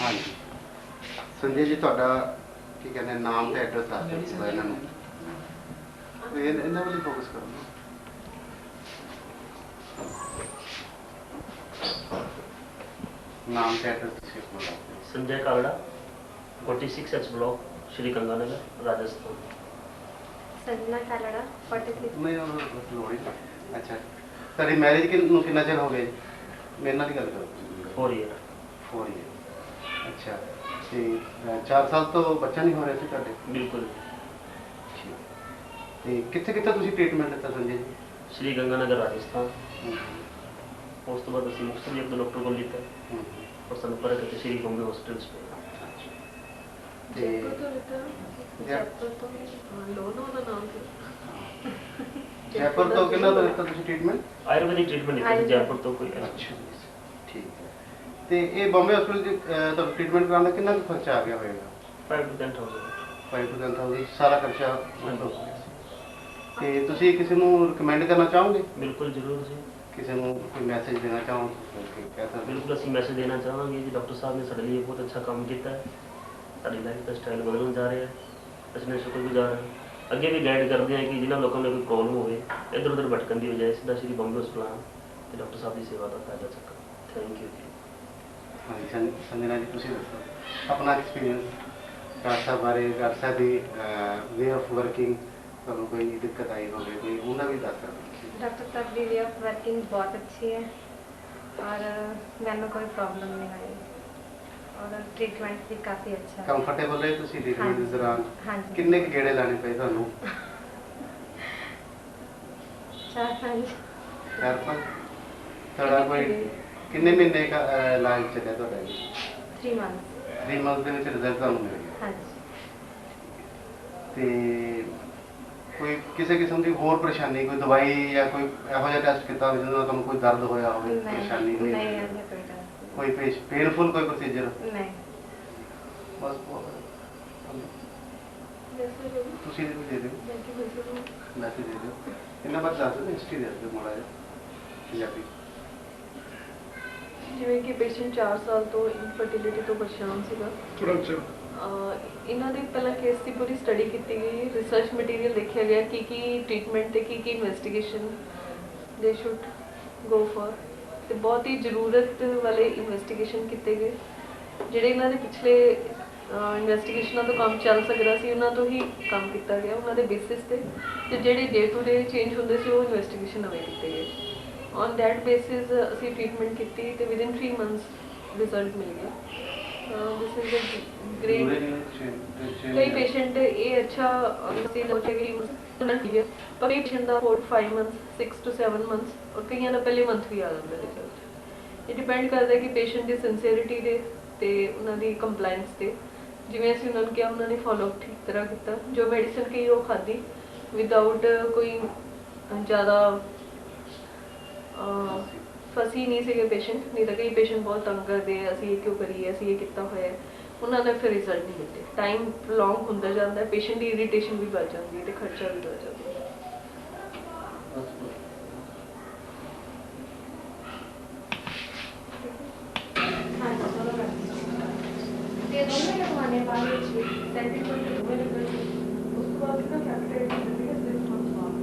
हाँ जी संजय जी ਤੁਹਾਡਾ ਕੀ ਕਹਿੰਦੇ ਨਾਮ ਤੇ ਐਡਰੈਸ ਦੱਸ ਦਿਓ ਇਹਨਾਂ ਨੂੰ ਇਹਨਾਂ ਵੱਲ ਫੋਕਸ ਕਰੋ ਨਾਮ ਤੇ ਐਡਰੈਸ ਤੁਸੀਂ ਆਪਣਾ ਦੱਸ ਦਿਓ संजय कालड़ा 46H ब्लॉक श्री गंगानगर राजस्थान। संजना कालड़ा 46 ਨਹੀਂ ਉਹ ਲੋੜ ਹੀ ਨਹੀਂ। ਅੱਛਾ ਤੁਹਾਡੀ ਮੈਰਿਜ ਨੂੰ ਕਿੰਨਾ ਚਿਰ ਹੋ ਗਿਆ ਜੀ ਮੇਰੇ ਨਾਲ ਹੀ ਗੱਲ ਕਰੋ 4 ईयर 4 ईयर ਅੱਛਾ ਤੇ 4 ਸਾਲ ਤੋਂ ਬੱਚਾ ਨਹੀਂ ਹੋ ਰਿਹਾ ਸੀ ਤੁਹਾਡੇ बिल्कुल। ਤੇ ਕਿੱਥੇ ਕਿੱਥੇ ਤੁਸੀਂ ਟ੍ਰੀਟਮੈਂਟ ਦਿੱਤਾ ਸੰਜੇ ਜੀ श्री गंगानगर राजस्थान उस तो बाद असं मुक्तसर एक दो डॉक्टर को लिया और संपर्क करके श्री बॉम्बे हॉस्पिटल्स पे। ਤੇ ਜੈਪੁਰ ਤੋਂ ਕਿੰਨਾ ਦਾ ਦਿੱਤਾ ਤੁਸੀਂ ਟ੍ਰੀਟਮੈਂਟ आयुर्वेदिक ट्रीटमेंट लिया था जयपुर तो कोई ਅੱਛਾ ਠੀਕ ਹੈ ਤੇ ਇਹ ਬੰਬੇ ਹਸਪੀਟਲ ਦੇ ਤੁਹਾਨੂੰ ਟ੍ਰੀਟਮੈਂਟ ਕਰਾਉਣ ਦਾ ਕਿੰਨਾ ਕੁ ਖਰਚਾ ਆ ਗਿਆ ਹੋਵੇਗਾ 5 to 10,000। 5 to 10,000 ਸਾਰਾ ਖਰਚਾ ਮਤਲਬ ਹੋ ਗਿਆ ਸੀ। ਤੇ ਤੁਸੀਂ ਕਿਸੇ ਨੂੰ ਰਿਕਮੈਂਡ ਕਰਨਾ ਚਾਹੋਗੇ बिल्कुल जरूर जी ਕਿਸੇ ਨੂੰ ਕੋਈ ਮੈਸੇਜ ਦੇਣਾ ਚਾਹੋ ਕਿ ਕਹਿ बिल्कुल असं मैसेज देना चाहेंगे जी डॉक्टर साहब ने साढ़े लिए बहुत अच्छा काम किया है। साड़ी लाइफ का स्टाइल बदलने जा रहे हैं असने शुक्रगुजार हैं। अगे भी गाइड करते हैं कि जिन्होंने लोगों ने कोई प्रॉब्लम हो इधर उधर भटकन की बजाय सीधा श्री बॉम्बे हॉस्पिटल आना तो डॉक्टर साहब की सेवा का फायदा चुका। थैंक यू जी। ਹਾਂਜੀ ਸੰਜਨਾ ਜੀ ਤੁਸੀਂ ਦੱਸੋ ਆਪਣਾ ਐਕਸਪੀਰੀਅੰਸ ਕਾਸਾ ਬਾਰੇ ਕਾਸਾ ਦੀ ਵੇ ਆਫ ਵਰਕਿੰਗ ਤੁਹਾਨੂੰ ਕੋਈ ਦਿੱਕਤ ਆਈ ਹੋਵੇ ਕੋਈ ਉਹਦਾ ਵੀ ਦੱਸ ਸਕਦੇ डॉक्टर साहब की वे ऑफ वर्किंग बहुत अच्छी है और मैंने कोई प्रॉब्लम नहीं आई और ट्रीटमेंट भी काफ़ी अच्छा है। ਕੰਫਰਟੇਬਲ ਰਹੇ ਤੁਸੀਂ ਟ੍ਰੀਟਮੈਂਟ ਦੇ ਦੌਰਾਨ हाँ जी ਕਿੰਨੇ ਕੁ ਗੇੜੇ ਲਾਣੇ ਪਏ ਤੁਹਾਨੂੰ 4-5 ਚਾਰ ਪੰਜ ਤੁਹਾਡਾ ਕੋਈ ਕਿੰਨੇ ਮਹੀਨੇ ਦਾ ਇਲਾਜ ਚੱਲਿਆ ਤੁਹਾਡਾ ਜੀ 3 मंथ्स 3 ਮੰਥ ਦੇ ਵਿੱਚ ਰਿਜ਼ਲਟ ਤੁਹਾਨੂੰ ਮਿਲ ਗਿਆ हाँ जी। ਤੇ ਕੋਈ ਕਿਸੇ ਕਿਸਮ ਦੀ ਹੋਰ ਪਰੇਸ਼ਾਨੀ ਕੋਈ ਦਵਾਈ ਜਾਂ ਕੋਈ ਇਹੋ ਜਿਹਾ ਟੈਸਟ ਕੀਤਾ ਹੋਵੇ ਜਿਹਦੇ ਨਾਲ ਤੁਹਾਨੂੰ ਕੋਈ ਦਰਦ ਹੋਇਆ ਹੋਵੇ ਪਰੇਸ਼ਾਨੀ ਹੋਈ नहीं अभी कोई टेंशन ਕੋਈ ਪੇਨਫੁਲ ਕੋਈ ਪ੍ਰੋਸੀਜਰ नहीं। ਬਸ ਤੁਸੀਂ ਵੀ ਦੇ ਦਿਓ ਮੈਸੇਜ ਦੇ ਦਿਓ ਇਹਨਾਂ ਬਾਰੇ ਦੱਸ ਦਿਓ ਹਿਸਟਰੀ ਦੇ ਦਿਓ ਮਾੜਾ ਜਿਹਾ ਪੰਜਾਬੀ ਜਿਵੇਂ ਕਿ ਪੇਸ਼ੈਂਟ 4 ਸਾਲ ਤੋਂ ਇਨਫਰਟੀਲਿਟੀ ਤੋਂ ਪਰੇਸ਼ਾਨ ਸੀਗਾ ਥੋੜਾ ਅੱਛਾ ਇਹਨਾਂ ਦੀ ਪਹਿਲਾਂ ਕੇਸ ਦੀ ਪੂਰੀ ਸਟੱਡੀ ਕੀਤੀ ਗਈ ਰਿਸਰਚ ਮਟੀਰੀਅਲ ਦੇਖਿਆ ਗਿਆ ਕੀ ਟ੍ਰੀਟਮੈਂਟ ਤੇ ਕੀ ਇਨਵੈਸਟੀਗੇਸ਼ਨ ਦੇ ਸ਼ੁੱਡ ਗੋ ਫॉर ਤੇ ਬਹੁਤ ਹੀ ਜ਼ਰੂਰਤ ਵਾਲੇ ਇਨਵੈਸਟੀਗੇਸ਼ਨ ਕੀਤੇ ਗਏ ਜਿਹੜੇ ਇਹਨਾਂ ਦੇ ਪਿਛਲੇ ਇਨਵੈਸਟੀਗੇਸ਼ਨਾਂ ਤੋਂ ਕੰਮ ਚੱਲ ਸਕਦਾ ਸੀ ਉਹਨਾਂ ਤੋਂ ਹੀ ਕੰਮ ਕੀਤਾ ਗਿਆ ਉਹਨਾਂ ਦੇ ਬੇਸਿਸ ਤੇ ਜਿਹੜੇ ਡੇ ਟੂ ਡੇ ਚੇਂਜ ਹੁੰਦੇ ਸੀ ਉਹ ਇਨਵੈਸਟੀਗੇਸ਼ਨ ਨਵੇਂ ਕੀਤੇ ਗਏ ਔਨ ਦੈਟ ਬੇਸਿਸ ਅਸੀਂ ਟ੍ਰੀਟਮੈਂਟ ਕੀਤੀ ਤੇ ਵਿਦਿਨ 3 ਮੰਥਸ ਰਿਜ਼ਲਟ ਮਿਲ ਗਿਆ। ਦਿਸ ਇਜ਼ ਅ ਗ੍ਰੇਟ ਕਈ ਪੇਸ਼ੈਂਟ ਇਹ ਅੱਛਾ ਅਸੀਂ ਲੋਚੇ ਗਈ ਉਹਨਾਂ ਕੀ ਹੈ ਪਰ ਇਹ patient the 4-5 months 6 to 7 months ਔਰ ਕਈਆਂ ਦਾ ਪਹਿਲੇ ਮੰਥ ਵੀ ਆ ਜਾਂਦਾ ਰਿਜ਼ਲਟ। ਇਹ ਡਿਪੈਂਡ ਕਰਦਾ ਹੈ ਕਿ ਪੇਸ਼ੈਂਟ ਦੀ ਸਿੰਸੀਅਰਿਟੀ ਦੇ ਤੇ ਉਹਨਾਂ ਦੀ ਕੰਪਲਾਈਂਸ ਤੇ ਜਿਵੇਂ ਅਸੀਂ ਉਹਨਾਂ ਨੂੰ ਕਿਹਾ ਉਹਨਾਂ ਨੇ ਫੋਲੋਅਪ ਠੀਕ ਤਰ੍ਹਾਂ ਕੀਤਾ ਜੋ ਮੈਡੀਸਨ ਕਹੀ ਉਹ ਖਾਧੀ ਵਿਦਆਊਟ ਕੋਈ ਜ਼ਿਆਦਾ ਫਸੀ ਨਹੀਂ ਸੀਗੇ ਪੇਸ਼ੈਂਟ ਨਹੀਂ ਤਾਂ ਕਈ ਪੇਸ਼ੈਂਟ ਬਹੁਤ ਤੰਗ ਕਰਦੇ ਆ ਅਸੀਂ ਇਹ ਕਿਉਂ ਕਰੀਏ ਅਸੀਂ ਇਹ ਕੀਤਾ ਹੋਇਆ ਉਹਨਾਂ ਨੇ ਫਿਰ ਰਿਜ਼ਲਟ ਨਹੀਂ ਦਿੱਤੇ ਟਾਈਮ ਲੌਂਗ ਹੁੰਦਾ ਜਾਂਦਾ ਪੇਸ਼ੈਂਟ ਦੀ ਇਰੀਟੇਸ਼ਨ ਵੀ ਵੱਧ ਜਾਂਦੀ ਹੈ ਤੇ ਖਰਚਾ ਵੀ ਵੱਧ ਜਾਂਦਾ ਹੈ। ये दोनों लगवाने वाले सेंटिंग को दोनों लगवाने उसके बाद इसका कैपिटल करने के 6 मंथ्स बाद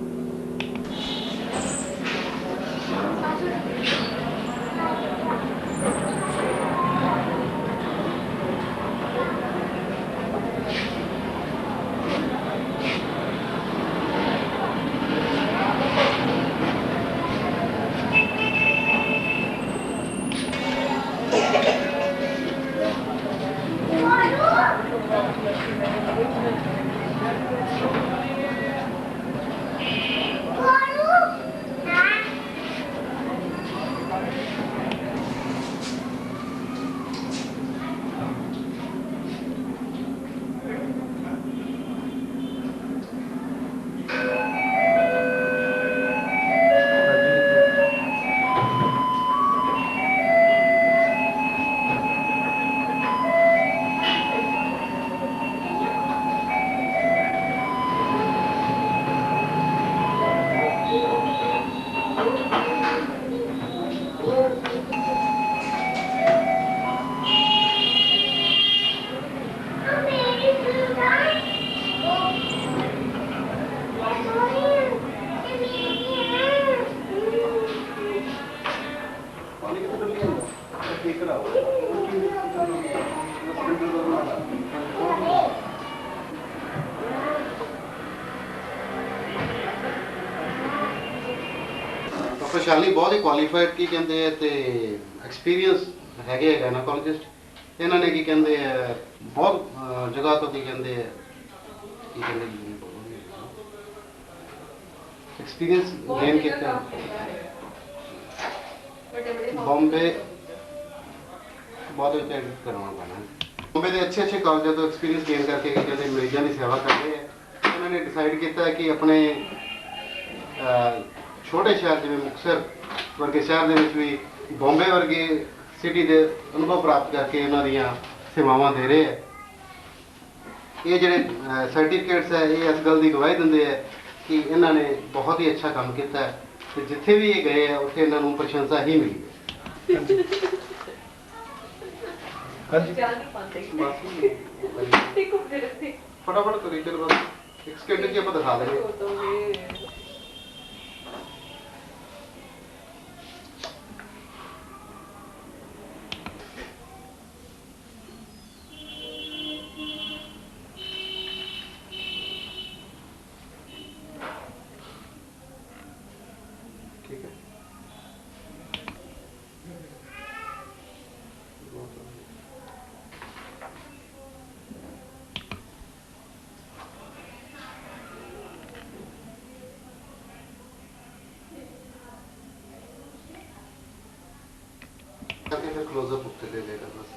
ਪ੍ਰੋਫੈਸ਼ਨਲੀ ਬਹੁਤ ਹੀ ਕੁਆਲੀਫਾਈਡ ਕੀ ਕਹਿੰਦੇ ਆ ਤੇ ਐਕਸਪੀਰੀਅੰਸ ਹੈਗੇ ਗਾਇਨੋਕੋਲੋਜਿਸਟ। ਇਹਨਾਂ ਨੇ ਕੀ ਕਹਿੰਦੇ ਆ ਬਹੁਤ ਜਗ੍ਹਾ ਤੋਂ ਕੀ ਕਹਿੰਦੇ ਆ ਐਕਸਪੀਰੀਅੰਸ ਗੇਨ ਕੀਤਾ। ਬੰਬੇ ਬਹੁਤ ਉੱਚਾ ਕਰਵਾਉਣਾ ਪੈਣਾ। ਬੰਬੇ ਦੇ ਅੱਛੇ ਕਾਲਜਾਂ ਤੋਂ ਐਕਸਪੀਰੀਅੰਸ ਗੇਨ ਕਰਕੇ ਕੀ ਕਹਿੰਦੇ ਮਰੀਜ਼ਾਂ ਦੀ ਸੇਵਾ ਕਰਦੇ ਆ। ਇਹਨਾਂ ਨੇ ਡਿਸਾਈਡ ਕੀਤਾ ਕਿ ਆਪਣੇ ਛੋਟੇ ਸ਼ਹਿਰ ਜਿਵੇਂ ਮੁਕਤਸਰ ਵਰਗੇ ਸ਼ਹਿਰ ਦੇ ਵਿੱਚ ਵੀ ਬੰਬੇ ਵਰਗੇ ਸਿਟੀ ਦੇ ਅਨੁਭਵ ਪ੍ਰਾਪਤ ਕਰਕੇ ਉਹਨਾਂ ਦੀਆਂ ਸੇਵਾਵਾਂ ਦੇ ਰਹੇ ਹੈ। ਇਹ ਜਿਹੜੇ ਸਰਟੀਫਿਕੇਟਸ ਹੈ ਇਹ ਇਸ ਗੱਲ ਦੀ ਗਵਾਹੀ ਦਿੰਦੇ ਹੈ ਕਿ ਇਹਨਾਂ ਨੇ ਬਹੁਤ ਹੀ ਅੱਛਾ ਕੰਮ ਕੀਤਾ ਹੈ ਤੇ ਜਿੱਥੇ ਵੀ ਇਹ ਗਏ ਆ ਉੱਥੇ ਇਹਨਾਂ ਨੂੰ ਪ੍ਰਸ਼ੰਸਾ ਹੀ ਮਿਲੀ ਹੈ। ਫਟਾਫਟ ਕਰੀ ਚਲੋ ਬਸ ਇੱਕ ਸਕਿੰਟ 'ਚ ਆਪਾਂ ਦਿਖਾ ਦੇਂਗੇ। ठीक है फिर क्लोजअप उठते दे देगा बस।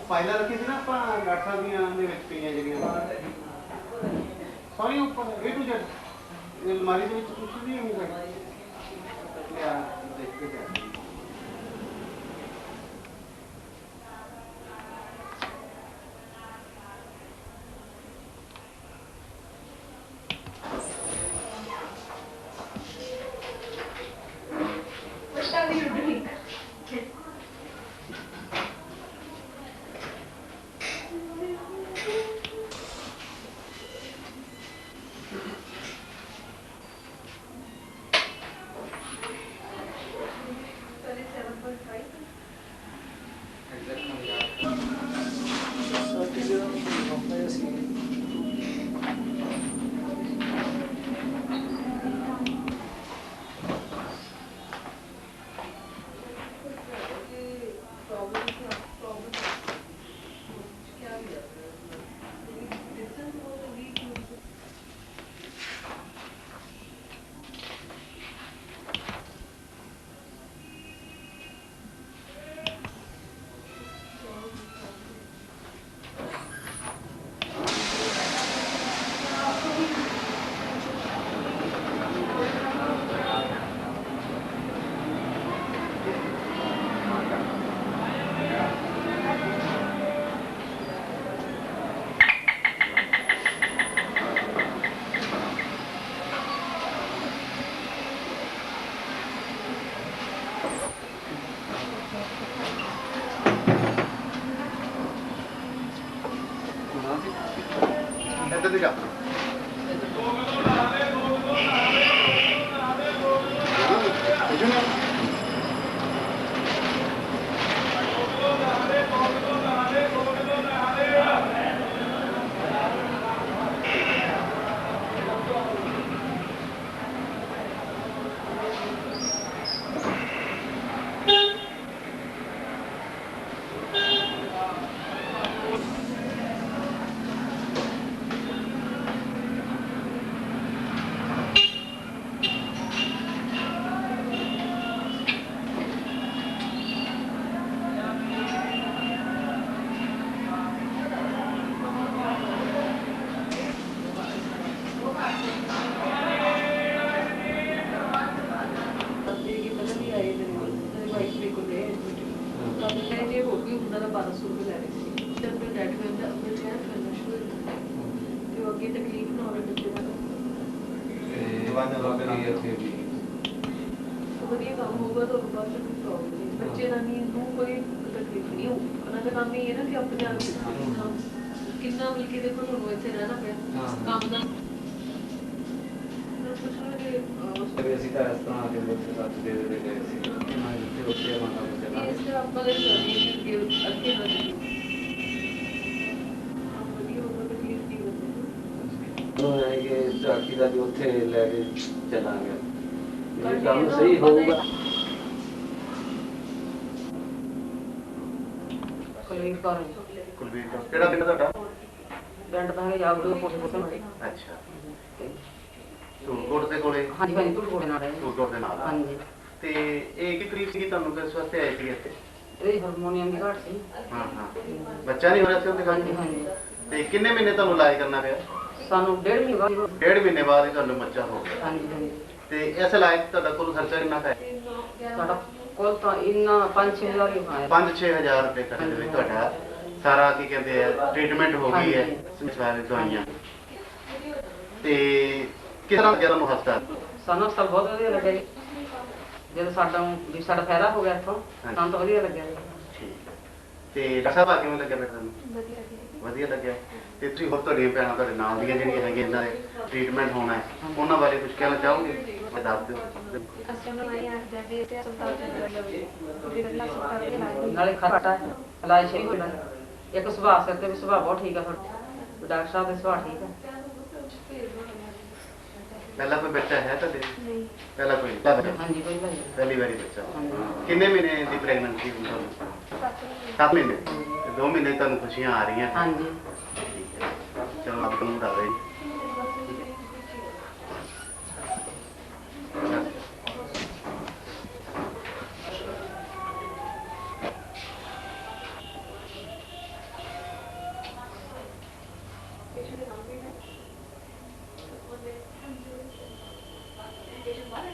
फाइल रखी थी ना आप डॉक्टर साहब दी पे जी सॉरी ऊपर ए टू जेड अलमारी के कुछ नहीं होगा देख के ਇੱਧਰ ਦੀ ਜਾ ਬਾਅਦ ਜਦੋਂ ਬਾਕੀ ਕਰਾਂਗੇ ਇੱਥੇ ਵੀ ਵਧੀਆ ਕੰਮ ਹੋਊਗਾ ਤਾਂ ਬਾਅਦ ਚ ਕੋਈ ਪ੍ਰੋਬਲਮ ਨਹੀਂ ਬੱਚੇ ਦਾ ਨਹੀਂ ਨੂੰ ਕੋਈ ਤਕਲੀਫ ਨਹੀਂ ਉਹਨਾਂ ਦਾ ਕੰਮ ਇਹ ਹੈ ਨਾ ਕਿ ਆਪਣੇ ਆਪ ਕਿੰਨਾ ਮਿਲ ਕੇ ਦੇਖੋ ਤੁਹਾਨੂੰ ਇੱਥੇ ਰਹਿਣਾ ਪਿਆ ਕੰਮ ਦਾ ਵੀ ਅਸੀਂ ਤਾਂ ਇਸ ਤਰ੍ਹਾਂ ਦੇ ਵਿੱਚ ਸੱਚ ਦੇ ਦੇ ਗਏ ਸੀ ਮੈਂ ਜਿੱਥੇ ਉੱਥੇ ਮੰਗਾ ਚੱਲਾ ਇਸ ਤਰ੍ਹਾਂ ਆਪਾਂ ਦੇ ਕਿ ਅੱਗੇ ਵਧੇ ਵਧੀਆ ਹੋਊਗਾ ਤਾਂ ਠੀਕ ਨਹੀਂ ਹੋਊਗਾ ਉਹ ਹੈ ਕਿ ਚਾਕੀ ਦਾ ਵੀ ਉੱਥੇ ਲੈ ਕੇ ਚੱਲਾਂਗੇ ਇਹ ਕੰਮ ਸਹੀ ਹੋਊਗਾ। ਕੁਲਵੀਰ ਕੌਰ ਕੁਲਵੀਰ ਕੌਰ, ਕਿਹੜਾ ਪਿੰਡ ਤੁਹਾਡਾ? ਪਿੰਡ ਦਾ ਹੈ ਯਾਦੂ ਪੁੱਛੋ ਅੱਛਾ, ਧੂਲਕੋਟ ਦੇ ਕੋਲੇ? ਹਾਂਜੀ ਹਾਂਜੀ ਧੂਲਕੋਟ ਨਾਲ ਹੈ ਧੂਲਕੋਟ ਦੇ ਨਾਲ। ਹਾਂਜੀ ਤੇ ਇਹ ਕੀ ਤਰੀਕ ਸੀ ਤੁਹਾਨੂੰ ਕਿਸ ਵਾਸਤੇ ਆਏ ਸੀ ਇੱਥੇ? ਇਹ ਹਾਰਮੋਨੀਅਮ ਦੀ ਘਾਟ ਸੀ ਹਾਂ ਹਾਂ, ਬੱਚਾ ਨਹੀਂ ਹੋ ਰਿਹਾ ਸੀ ਉਹਦੇ ਹਾਂਜੀ ਕਰਕੇ? ਹਾਂਜੀ ਤੇ ਕਿੰਨੇ ਮਹੀਨੇ ਤੁਹਾਨੂੰ ਇਲਾਜ ਕਰਨਾ ਪਿਆ? ਸਾਨੂੰ 1.5 ਮਹੀਨੇ ਬਾਅਦ 1.5 ਮਹੀਨੇ ਬਾਅਦ ਹੀ ਤੁਹਾਨੂੰ ਬੱਚਾ ਹੋ ਗਿਆ। ਹਾਂਜੀ ਹਾਂਜੀ ਤੇ ਇਸ ਇਲਾਜ 'ਚ ਤੁਹਾਡਾ ਕੁੱਲ ਖਰਚਾ ਕਿੰਨਾ ਕੁ ਹੈ? ਸਾਡਾ ਕੋਲ ਤਾਂ ਇੰਨਾ 5-6 ਹਜ਼ਾਰ ਹੀ ਹੋਇਆ 5-6 ਹਜ਼ਾਰ ਰੁਪਏ ਖਰਚ ਦੇ ਵਿੱਚ ਤੁਹਾਡਾ ਸਾਰਾ ਕੀ ਕਹਿੰਦੇ ਆ ਟ੍ਰੀਟਮੈਂਟ ਹੋ ਗਈ ਹੈ, ਸਾਰੇ ਦਵਾਈਆਂ। ਤੇ ਕਿਸ ਤਰ੍ਹਾਂ ਲੱਗਿਆ ਤੁਹਾਨੂੰ ਹਸਪਤਾਲ? ਸਾਨੂੰ ਹਸਪਤਾਲ ਬਹੁਤ ਵਧੀਆ ਲੱਗਿਆ ਜੀ ਜਦੋਂ ਸਾਡਾ ਫਾਇਦਾ ਹੋ ਗਿਆ ਇੱਥੋਂ ਸਾਨੂੰ ਤਾਂ ਵਧੀਆ ਲੱਗਿਆ ਜੀ। ਠੀਕ ਹੈ। ਤੇ ਡਾਕਟਰ ਸਾਹਿਬ ਆ ਕਿਵੇਂ ਲੱਗਿਆ ਬੇਟਾ ਤੁਹਾਨੂੰ? ਵਧੀਆ ਜੀ ਵਧੀਆ ਲੱਗਿਆ। ਤੇ ਤੁਸੀਂ ਹੋਰ ਤੁਹਾਡੀਆਂ ਭੈਣਾਂ ਤੁਹਾਡੇ ਨਾਲ ਦੀਆਂ ਜਿਹੜੀਆਂ ਹੈਗੀਆਂ ਇਹਨਾਂ ਦੇ ਟ੍ਰੀਟਮੈਂਟ ਹੋਣਾ ਹੈ ਉਹਨਾਂ ਬਾਰੇ ਕੁਝ ਕਹਿਣਾ ਚਾਹੋਗੇ? ਤੇ ਦੱਸ ਦਿਓ। ਅਸੀਂ ਉਹਨਾਂ ਨੂੰ ਆਖ ਜਾਂਦੇ ਤੇ ਹਸਪਤਾਲ ਦੇ ਜਿਹੜਾ ਹਸਪਤਾਲ ਦੇ ਨਾਲ ਨਾਲੇ ਖਰਚਾ ਹੈ ਇਲਾਜ ਸਹੀ ਹੋਣਾ ਇੱਕ ਸੁਭਾਅ ਸਿਰ ਤੇ ਵੀ ਸੁਭਾਅ ਬਹੁਤ ਠੀਕ ਆ ਤੁਹਾਡਾ ਡਾਕਟਰ ਸਾਹਿਬ ਦੇ ਸੁਭਾਅ ਠੀਕ ਆ। ਪਹਿਲਾਂ ਕੋਈ ਬੱਚਾ ਹੈ ਤੁਹਾਡੇ? ਨਹੀਂ ਪਹਿਲਾਂ ਕੋਈ ਨਹੀਂ? ਹਾਂਜੀ ਕੋਈ ਭਾਈ ਪਹਿਲੀ ਵਾਰੀ ਬੱਚਾ। ਹਾਂਜੀ। ਕਿੰਨੇ ਮਹੀਨੇ ਦੀ ਪ੍ਰੈਗਨੈਂਸੀ ਹੁੰਦੀ ਤੁਹਾਨੂੰ? 7 ਮਹੀਨੇ। ਤੇ 2 ਮਹੀਨੇ ਤੁਹਾਨੂੰ ਖੁਸ਼ੀਆਂ ਆ ਰਹੀਆਂ? ਹਾਂਜੀ ਠੀਕ ਹੈ। ਚਲੋ ਆਪ ਨੂੰ ਉਡਾ ਦੇ।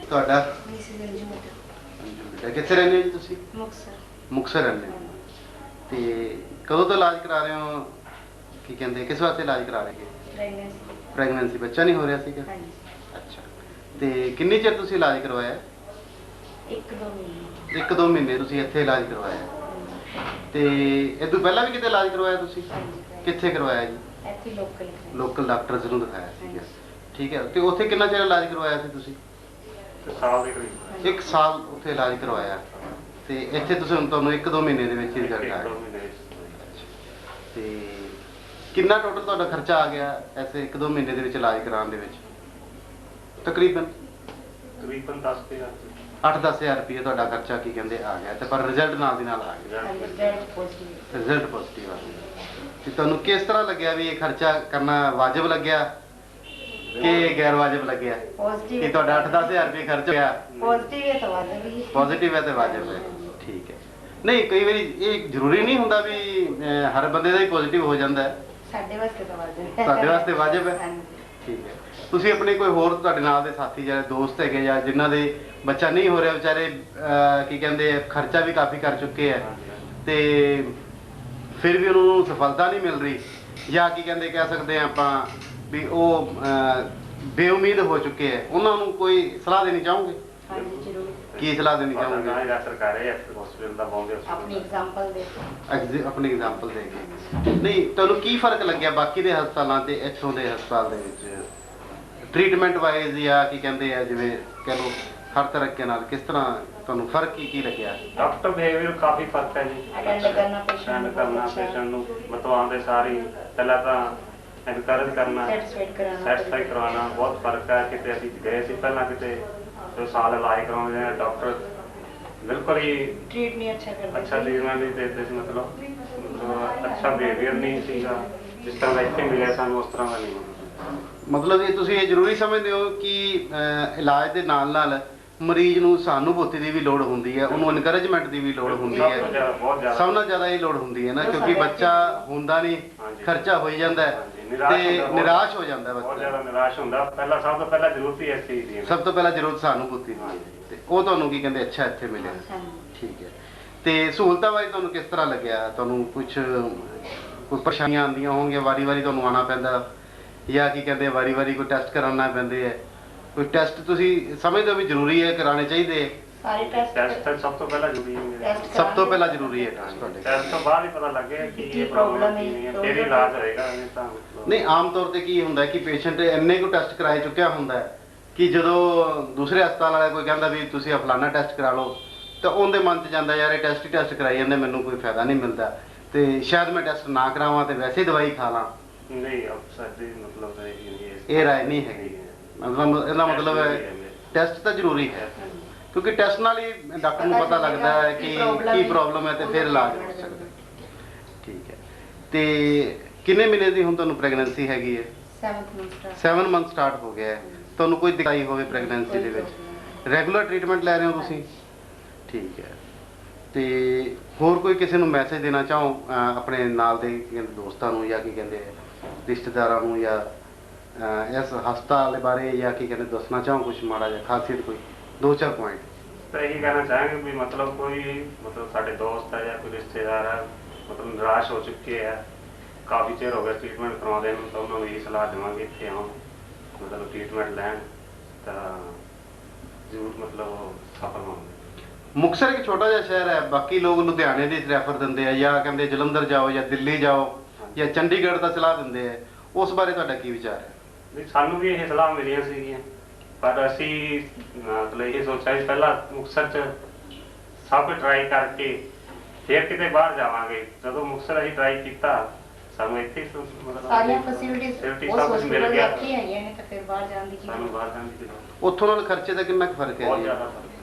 ਤੁਹਾਡਾ ਮਿਸਿਸ ਰੰਜੂ ਬੇਟਾ ਕਿੱਥੇ ਰਹਿੰਦੇ ਹੋ ਜੀ ਤੁਸੀਂ? ਮੁਕਸਰ ਮੁਕਤਸਰ ਰਹਿੰਦੇ ਹੋ। ਤੇ ਕਦੋਂ ਤੋਂ ਇਲਾਜ ਕਰਾ ਰਹੇ ਹੋ? ਕੀ ਕਹਿੰਦੇ ਕਿਸ ਵਾਸਤੇ ਇਲਾਜ ਕਰਾ ਰਹੇ ਹੋ? ਪ੍ਰੈਗਨੈਂਸੀ ਪ੍ਰੈਗਨੈਂਸੀ, ਬੱਚਾ ਨਹੀਂ ਹੋ ਰਿਹਾ ਸੀਗਾ? ਹਾਂਜੀ ਅੱਛਾ। ਤੇ ਕਿੰਨੀ ਚਿਰ ਤੁਸੀਂ ਇਲਾਜ ਕਰਵਾਇਆ? 1-2 ਮਹੀਨੇ 1-2 ਮਹੀਨੇ ਤੁਸੀਂ ਇੱਥੇ ਇਲਾਜ ਕਰਵਾਇਆ। ਤੇ ਇਹ ਤੋਂ ਪਹਿਲਾਂ ਵੀ ਕਿਤੇ ਇਲਾਜ ਕਰਵਾਇਆ ਤੁਸੀਂ? ਕਿੱਥੇ ਕਰਵਾਇਆ ਜੀ? ਇੱਥੇ ਲੋਕਲ ਲੋਕਲ ਡਾਕਟਰਸ ਨੂੰ ਦਿਖਾਇਆ ਸੀਗਾ? ਠੀਕ ਹੈ। ਤੇ ਉੱਥੇ ਕਿੰਨਾ ਚਿਰ ਇਲਾਜ ਕਰਵਾਇਆ ਸੀ ਤੁਸੀਂ? ਸਾਲ ਦੇ ਕਰੀਬ। 1 ਸਾਲ ਉੱਥੇ ਇਲਾਜ ਕਰਵਾਇਆ। ਤੇ ਇੱਥੇ ਤੁਸੀਂ ਹੁਣ ਤੁਹਾਨੂੰ 1-2 ਮਹੀਨੇ ਦੇ ਵਿੱਚ ਹੀ ਰਿਜ਼ਲਟ ਆਇਆ। ਤੇ ਕਿੰਨਾ ਟੋਟਲ ਤੁਹਾਡਾ ਖਰਚਾ ਆ ਗਿਆ ਐਸੇ 1-2 ਮਹੀਨੇ ਦੇ ਵਿੱਚ ਇਲਾਜ ਕਰਾਉਣ ਦੇ ਵਿੱਚ? ਤਕਰੀਬਨ 10,000 8-10 ਹਜ਼ਾਰ ਰੁਪਏ ਤੁਹਾਡਾ ਖਰਚਾ ਕੀ ਕਹਿੰਦੇ ਆ ਗਿਆ। ਤੇ ਪਰ ਰਿਜ਼ਲਟ ਨਾਲ ਦੀ ਨਾਲ ਆ ਗਿਆ। ਰਿਜ਼ਲਟ ਪੋਜ਼ਿਟਿਵ ਆ ਗਿਆ। ਤੇ ਤੁਹਾਨੂੰ ਕਿਸ ਤਰ੍ਹਾਂ ਲੱਗਿਆ ਵੀ ਇਹ ਖਰਚਾ ਕਰਨਾ ਵਾਜਬ ਲੱਗਿਆ ਕਿ ਗੈਰ ਵਾਜਬ ਲੱਗਿਆ? ਕਿ ਤੁਹਾਡਾ 8-10 ਹਜ਼ਾਰ ਰੁਪਏ ਖਰਚ ਹੋਇਆ? ਪੋਜ਼ਿਟਿਵ ਹੈ ਤਾਂ ਵਾਜਬ ਹੀ ਪੋਜ਼ਿਟਿਵ ਹੈ ਤੇ ਵਾਜਬ ਹੈ। ਠੀਕ ਹੈ। ਨਹੀਂ ਕਈ ਵਾਰੀ ਇਹ ਜ਼ਰੂਰੀ ਨਹੀਂ ਹੁੰਦਾ ਵੀ ਹਰ ਬੰਦੇ ਦਾ ਹੀ ਪੋਜ਼ਿਟਿਵ ਹੋ ਜਾਂਦਾ ਹੈ। ਸਾਡੇ ਵਾਸਤੇ ਤਾਂ ਵਾਜਬ ਹੈ ਤੁਹਾਡੇ ਵਾਸਤੇ ਵਾਜਬ ਹੈ? ਹਾਂਜੀ ਠੀਕ ਹੈ। ਤੁਸੀਂ ਆਪਣੇ ਕੋਈ ਹੋਰ ਤੁਹਾਡੇ ਨਾਲ ਦੇ ਸਾਥੀ ਜਿਹੜੇ ਦੋਸਤ ਹੈਗੇ ਜਾਂ ਜਿਨ੍ਹਾਂ ਦੇ ਬੱਚਾ ਨਹੀਂ ਹੋ ਰਿਹਾ ਵਿਚਾਰੇ ਕੀ ਕਹਿੰਦੇ ਖਰਚਾ ਵੀ ਕਾਫੀ ਕਰ ਚੁੱਕੇ ਹੈ ਤੇ ਫਿਰ ਵੀ ਉਹਨਾਂ ਨੂੰ ਸਫਲਤਾ ਨਹੀਂ ਮਿਲ ਰਹੀ ਜਾਂ ਕੀ ਕਹਿੰਦੇ ਕਹਿ ਸਕਦੇ ਹਾਂ ਆਪਾਂ ਵੀ ਉਹ ਬੇਉਮੀਦ ਹੋ ਚੁੱਕੇ ਹੈ, ਉਹਨਾਂ ਨੂੰ ਕੋਈ ਸਲਾਹ ਦੇਣੀ ਚਾਹੋਗੇ? ਹਾਂਜੀ ਜ਼ਰੂਰ ਕੀ ਸਲਾਹ ਦੇਣੀ ਚਾਹੋਗੇ? ਸਰਕਾਰੀ ਹਸਪੀਟਲ ਦਾ ਬੰਦੇ ਆਪਣੀ ਐਗਜ਼ਾਮਪਲ ਦੇ ਆਪਣੀ ਐਗਜ਼ਾਮਪਲ ਦੇ ਕੇ। ਨਹੀਂ ਤੁਹਾਨੂੰ ਕੀ ਫਰਕ ਲੱਗਿਆ ਬਾਕੀ ਦੇ ਹਸਪਤਾਲਾਂ ਤੇ ਇੱਥੋਂ ਦੇ ਹਸਪਤਾਲ ਦੇ ਵਿੱਚ ਟ੍ਰੀਟਮੈਂਟ ਵਾਈਜ਼ ਜਾਂ ਕੀ ਕਹਿੰਦੇ ਆ ਜਿਵੇਂ ਕਹਿ ਲਓ ਹਰ ਤਰੀਕੇ ਨਾਲ ਕਿਸ ਤਰ੍ਹਾਂ ਤੁਹਾਨੂੰ ਫਰਕ ਕੀ ਲੱਗਿਆ? ਡਾਕਟਰ ਬਿਹੇਵੀਅਰ ਕਾਫੀ ਫਰਕ ਹੈ ਜੀ। ਅਟੈਂਡ ਕਰਨਾ ਅਟੈਂਡ ਕਰਨਾ ਪੇਸ਼ੈਂਟ ਨੂੰ ਬਤਵਾਉਣ ਸਾਰੀ ਪਹਿਲਾਂ ਤਾਂ ਐਨਕਰੇਜ ਕਰਨਾ ਸੈਟੀਸਫਾਈ ਕਰਵਾਉਣਾ ਬਹੁਤ ਫਰਕ ਹੈ। ਕਿਤੇ ਅਸੀਂ ਗਏ ਸੀ ਪਹਿਲਾਂ ਕਿਤੇ 2 ਸਾਲ ਇਲਾਜ ਕਰਾਉਂਦੇ ਆ ਡਾਕਟਰ ਬਿਲਕੁਲ ਹੀ ਟ੍ਰੀਟ ਨਹੀਂ ਅੱਛਾ ਕਰਦੇ ਅੱਛਾ ਟ੍ਰੀਟਮੈਂਟ ਨਹੀਂ ਦਿੰਦੇ ਸੀ ਮਤਲਬ ਅੱਛਾ ਬਿਹੇਵੀਅਰ ਨਹੀਂ ਸੀਗਾ ਜਿਸ ਤਰ੍ਹਾਂ ਦਾ ਇੱਥੇ ਮਿਲਿਆ ਸਾਨੂੰ ਉਸ ਤਰ੍ਹਾਂ ਦਾ ਨਹੀਂ ਮਿਲਿਆ। ਮਤਲਬ ਇਹ ਤੁਸੀਂ ਇਹ ਜ਼ਰੂਰੀ ਸਮਝਦੇ ਹੋ ਕਿ ਇਲਾਜ ਦੇ ਨਾਲ ਨਾਲ ਮਰੀਜ਼ ਨੂੰ ਸਹਾਨੁਭੂਤੀ ਦੀ ਵੀ ਲੋੜ ਹੁੰਦੀ ਹੈ, ਉਹਨੂੰ ਇਨਕਰੇਜਮੈਂਟ ਦੀ ਵੀ ਲੋੜ ਹੁੰਦੀ ਹੈ। ਸਭ ਨਾਲ ਜ਼ਿਆਦਾ ਇਹ ਲੋੜ ਹੁੰਦੀ ਹੈ ਨਾ ਕਿਉਂਕਿ ਬੱਚਾ ਹੁੰਦਾ ਨਹੀਂ, ਖਰਚਾ ਹੋਈ ਜਾਂਦਾ ਹੈ ਤੇ ਨਿਰਾਸ਼ ਹੋ ਜਾਂਦਾ ਬਹੁਤ ਬੱਚਾ। ਜ਼ਿਆਦਾ ਨਿਰਾਸ਼ ਹੁੰਦਾ। ਪਹਿਲਾਂ ਸਭ ਤੋਂ ਪਹਿਲਾਂ ਜ਼ਰੂਰਤ ਹੀ ਇਸ ਚੀਜ਼ ਦੀ ਹੈ। ਸਭ ਤੋਂ ਪਹਿਲਾਂ ਜ਼ਰੂਰਤ ਸਹਾਨੁਭੂਤੀ ਦੀ ਹੈ ਤੇ ਉਹ ਤੁਹਾਨੂੰ ਕੀ ਕਹਿੰਦੇ ਅੱਛਾ ਇੱਥੇ ਮਿਲਿਆ। ਠੀਕ ਹੈ। ਤੇ ਸਹੂਲਤਾਂ ਬਾਰੇ ਤੁਹਾਨੂੰ ਕਿਸ ਤਰ੍ਹਾਂ ਲੱਗਿਆ? ਤੁਹਾਨੂੰ ਕੋਈ ਪਰੇਸ਼ਾਨੀਆਂ ਆਉਂਦੀਆਂ ਹੋਣਗੀਆਂ, ਵਾਰੀ-ਵਾਰੀ ਤੁਹਾਨੂੰ ਆਉਣਾ ਪੈਂਦਾ ਜਾਂ ਕੀ ਕਹਿੰਦੇ ਵਾਰੀ-ਵਾਰੀ ਕੋਈ ਟੈਸਟ ਕਰਾਉਣਾ ਪੈਂਦੇ ਹੈ ਕੋਈ ਟੈਸਟ ਤੁਸੀਂ ਸਮਝਦੇ ਹੋ ਵੀ ਜ਼ਰੂਰੀ ਹੈ, ਕਰਾਉਣੇ ਚਾਹੀਦੇ ਹੈ? ਸਾਰੇ ਟੈਸਟ ਟੈਸਟ ਤਾਂ ਸਭ ਤੋਂ ਪਹਿਲਾਂ ਜ਼ਰੂਰੀ ਹੈ। ਸਭ ਤੋਂ ਪਹਿਲਾਂ ਜ਼ਰੂਰੀ ਹੈ ਟੈਸਟ ਤੁਹਾਡੇ? ਟੈਸਟ ਤੋਂ ਬਾਅਦ ਹੀ ਪਤਾ ਲੱਗੇ ਕਿ ਕੀ ਇਹ problem ਪ੍ਰੋਬਲਮ ਹੈ, ਕੀ ਹੈ, ਫਿਰ ਹੀ ਇਲਾਜ ਹੋਏਗਾ। ਨਹੀਂ ਤਾਂ ਮਤਲਬ ਨਹੀਂ, ਆਮ ਤੌਰ ਤੇ ਕੀ ਹੁੰਦਾ ਕਿ ਪੇਸ਼ੈਂਟ ਇੰਨੇ ਕੁ ਟੈਸਟ ਕਰਾਏ ਚੁੱਕਿਆ ਹੁੰਦਾ ਹੈ ਕਿ ਜਦੋਂ ਦੂਸਰੇ ਹਸਪਤਾਲ ਵਾਲਾ ਕੋਈ ਕਹਿੰਦਾ ਵੀ ਤੁਸੀਂ ਆਹ ਫਲਾਨਾ ਟੈਸਟ ਕਰਾ ਲਓ, ਤਾਂ ਉਹਦੇ ਮਨ 'ਚ ਜਾਂਦਾ ਯਾਰ ਇਹ ਟੈਸਟ ਹੀ ਟੈਸਟ ਕਰਾਈ ਜਾਂਦੇ, ਮੈਨੂੰ ਕੋਈ ਫਾਇਦਾ ਨਹੀਂ ਮਿਲਦਾ, ਤੇ ਸ਼ਾਇਦ ਮੈਂ ਟੈਸਟ ਨਾ ਕਰਾਵਾਂ ਤੇ ਵੈਸੇ ਹੀ ਦਵਾਈ ਖਾ ਲਾਂ। ਨਹੀਂ, ਅਬ ਸਾਡੀ ਮਤਲਬ ਇਹ ਰਾਏ ਨਹੀਂ ਹੈਗੀ। ਮਤਲਬ ਇਹਦਾ ਮਤਲਬ ਹੈ ਟੈਸਟ ਤਾਂ ਜ਼ਰੂਰੀ ਹੈ, ਕਿਉਂਕਿ ਟੈਸਟ ਨਾਲ ਹੀ ਡਾਕਟਰ ਨੂੰ ਪਤਾ ਲੱਗਦਾ ਹੈ ਕਿ ਕੀ ਪ੍ਰੋਬਲਮ ਹੈ ਤੇ ਫਿਰ ਇਲਾਜ ਹੋ ਸਕਦਾ। ਠੀਕ ਹੈ। ਤੇ ਕਿੰਨੇ ਮਹੀਨੇ ਦੀ ਹੁਣ ਤੁਹਾਨੂੰ ਪ੍ਰੈਗਨੈਂਸੀ ਹੈਗੀ ਹੈ? 7 ਮੰਥ ਸਟਾਰਟ ਹੋ ਗਿਆ ਹੈ। ਤੁਹਾਨੂੰ ਕੋਈ ਦਿੱਕਤ ਆਈ ਹੋਵੇ ਪ੍ਰੈਗਨੈਂਸੀ ਦੇ ਵਿੱਚ? ਰੈਗੂਲਰ ਟ੍ਰੀਟਮੈਂਟ ਲੈ ਰਹੇ ਹੋ ਤੁਸੀਂ? ਠੀਕ ਹੈ। ਤੇ ਹੋਰ ਕੋਈ ਕਿਸੇ ਨੂੰ ਮੈਸੇਜ ਦੇਣਾ ਚਾਹੋ ਆਪਣੇ ਨਾਲ ਦੇ ਦੋਸਤਾਂ ਨੂੰ, ਜਾਂ ਕੀ ਕਹਿੰਦੇ ਰਿਸ਼ਤੇਦਾਰਾਂ ਨੂੰ, ਜਾਂ ਇਸ ਹਸਪਤਾਲ ਦੇ ਬਾਰੇ, ਜਾਂ ਕੀ ਕਹਿੰਦੇ ਦੱਸਣਾ ਚਾਹੋ ਕੁਝ ਮਾੜਾ ਜਿਹਾ ਖਾਸੀਅਤ, ਕੋਈ 2-4 ਪੁਆਇੰਟ? ਤਾਂ ਇਹੀ ਕਹਿਣਾ ਚਾਹਾਂਗੇ ਵੀ ਮਤਲਬ ਕੋਈ ਮਤਲਬ ਸਾਡੇ ਦੋਸਤ ਹੈ ਜਾਂ ਕੋਈ ਰਿਸ਼ਤੇਦਾਰ ਹੈ ਮਤਲਬ ਨਿਰਾਸ਼ ਹੋ ਚੁੱਕੇ ਹੈ, ਕਾਫੀ ਚਿਰ ਹੋ ਗਿਆ ਟ੍ਰੀਟਮੈਂਟ ਕਰਵਾਉਂਦੇ ਨੂੰ, ਤਾਂ ਉਹਨਾਂ ਨੂੰ ਇਹ ਸਲਾਹ ਦੇਵਾਂਗੇ ਇੱਥੇ ਆਉਣ, ਮਤਲਬ ਟ੍ਰੀਟਮੈਂਟ ਲੈਣ, ਤਾਂ ਜ਼ਰੂਰ ਮਤਲਬ ਉਹ ਸਫਲ ਹੋਣਗੇ। ਮੁਕਤਸਰ ਇੱਕ ਛੋਟਾ ਜਿਹਾ ਸ਼ਹਿਰ ਹੈ, ਬਾਕੀ ਲੋਕ ਲੁਧਿਆਣੇ ਦੀ ਰੈਫਰ ਦਿੰਦੇ ਆ, ਜਾਂ ਕਹਿੰਦੇ ਜਲੰਧਰ ਜਾਓ ਜਾਂ ਦਿੱਲੀ ਜਾਓ ਜਾਂ ਚੰਡੀਗੜ੍ਹ ਦਾ ਸਲਾਹ ਦਿੰਦੇ ਆ, ਉਸ ਬਾਰੇ ਤੁਹਾਡਾ ਕੀ ਵਿਚਾਰ ਹੈ? ਨਹੀਂ, ਸਾਨੂੰ ਵੀ ਇਹ ਸਲਾਹ ਮਿਲੀਆਂ ਸੀਗੀਆਂ, ਪਰ ਅਸੀਂ ਮਤਲਬ ਇਹ ਸੋਚਿਆ ਸੀ ਪਹਿਲਾਂ ਮੁਕਤਸਰ 'ਚ ਸਭ ਟਰਾਈ ਕਰਕੇ ਫਿਰ ਕਿਤੇ ਬਾਹਰ ਜਾਵਾਂਗੇ। ਜਦੋਂ ਮੁਕਤਸਰ ਅਸੀਂ ਟਰਾਈ ਕੀਤਾ, ਸਾਨੂੰ ਇੱਥੇ ਹੀ ਮਤਲਬ ਸਾਰੀਆਂ ਫੈਸਿਲਿਟੀਜ਼ facilities ਉਸ ਸਭ ਕੁਛ ਮਿਲ ਹਸਪੀਟਲ ਗਿਆ। ਵਿੱਚ ਹੀ ਆਈਆਂ ਨੇ, ਤਾਂ ਫਿਰ ਬਾਹਰ ਜਾਣ ਦੀ ਕੀ ਸਾਨੂੰ ਲੋੜ? ਬਾਹਰ ਜਾਣ ਦੀ ਜ਼ਰੂਰਤ ਉੱਥੋਂ ਨਾਲ ਖਰਚੇ ਦਾ ਕਿੰਨਾ ਕੁ ਫਰਕ ਹੈ ਬਹੁਤ ਜੀ? ਜ਼ਿਆਦਾ ਫਰਕ ਹੈ।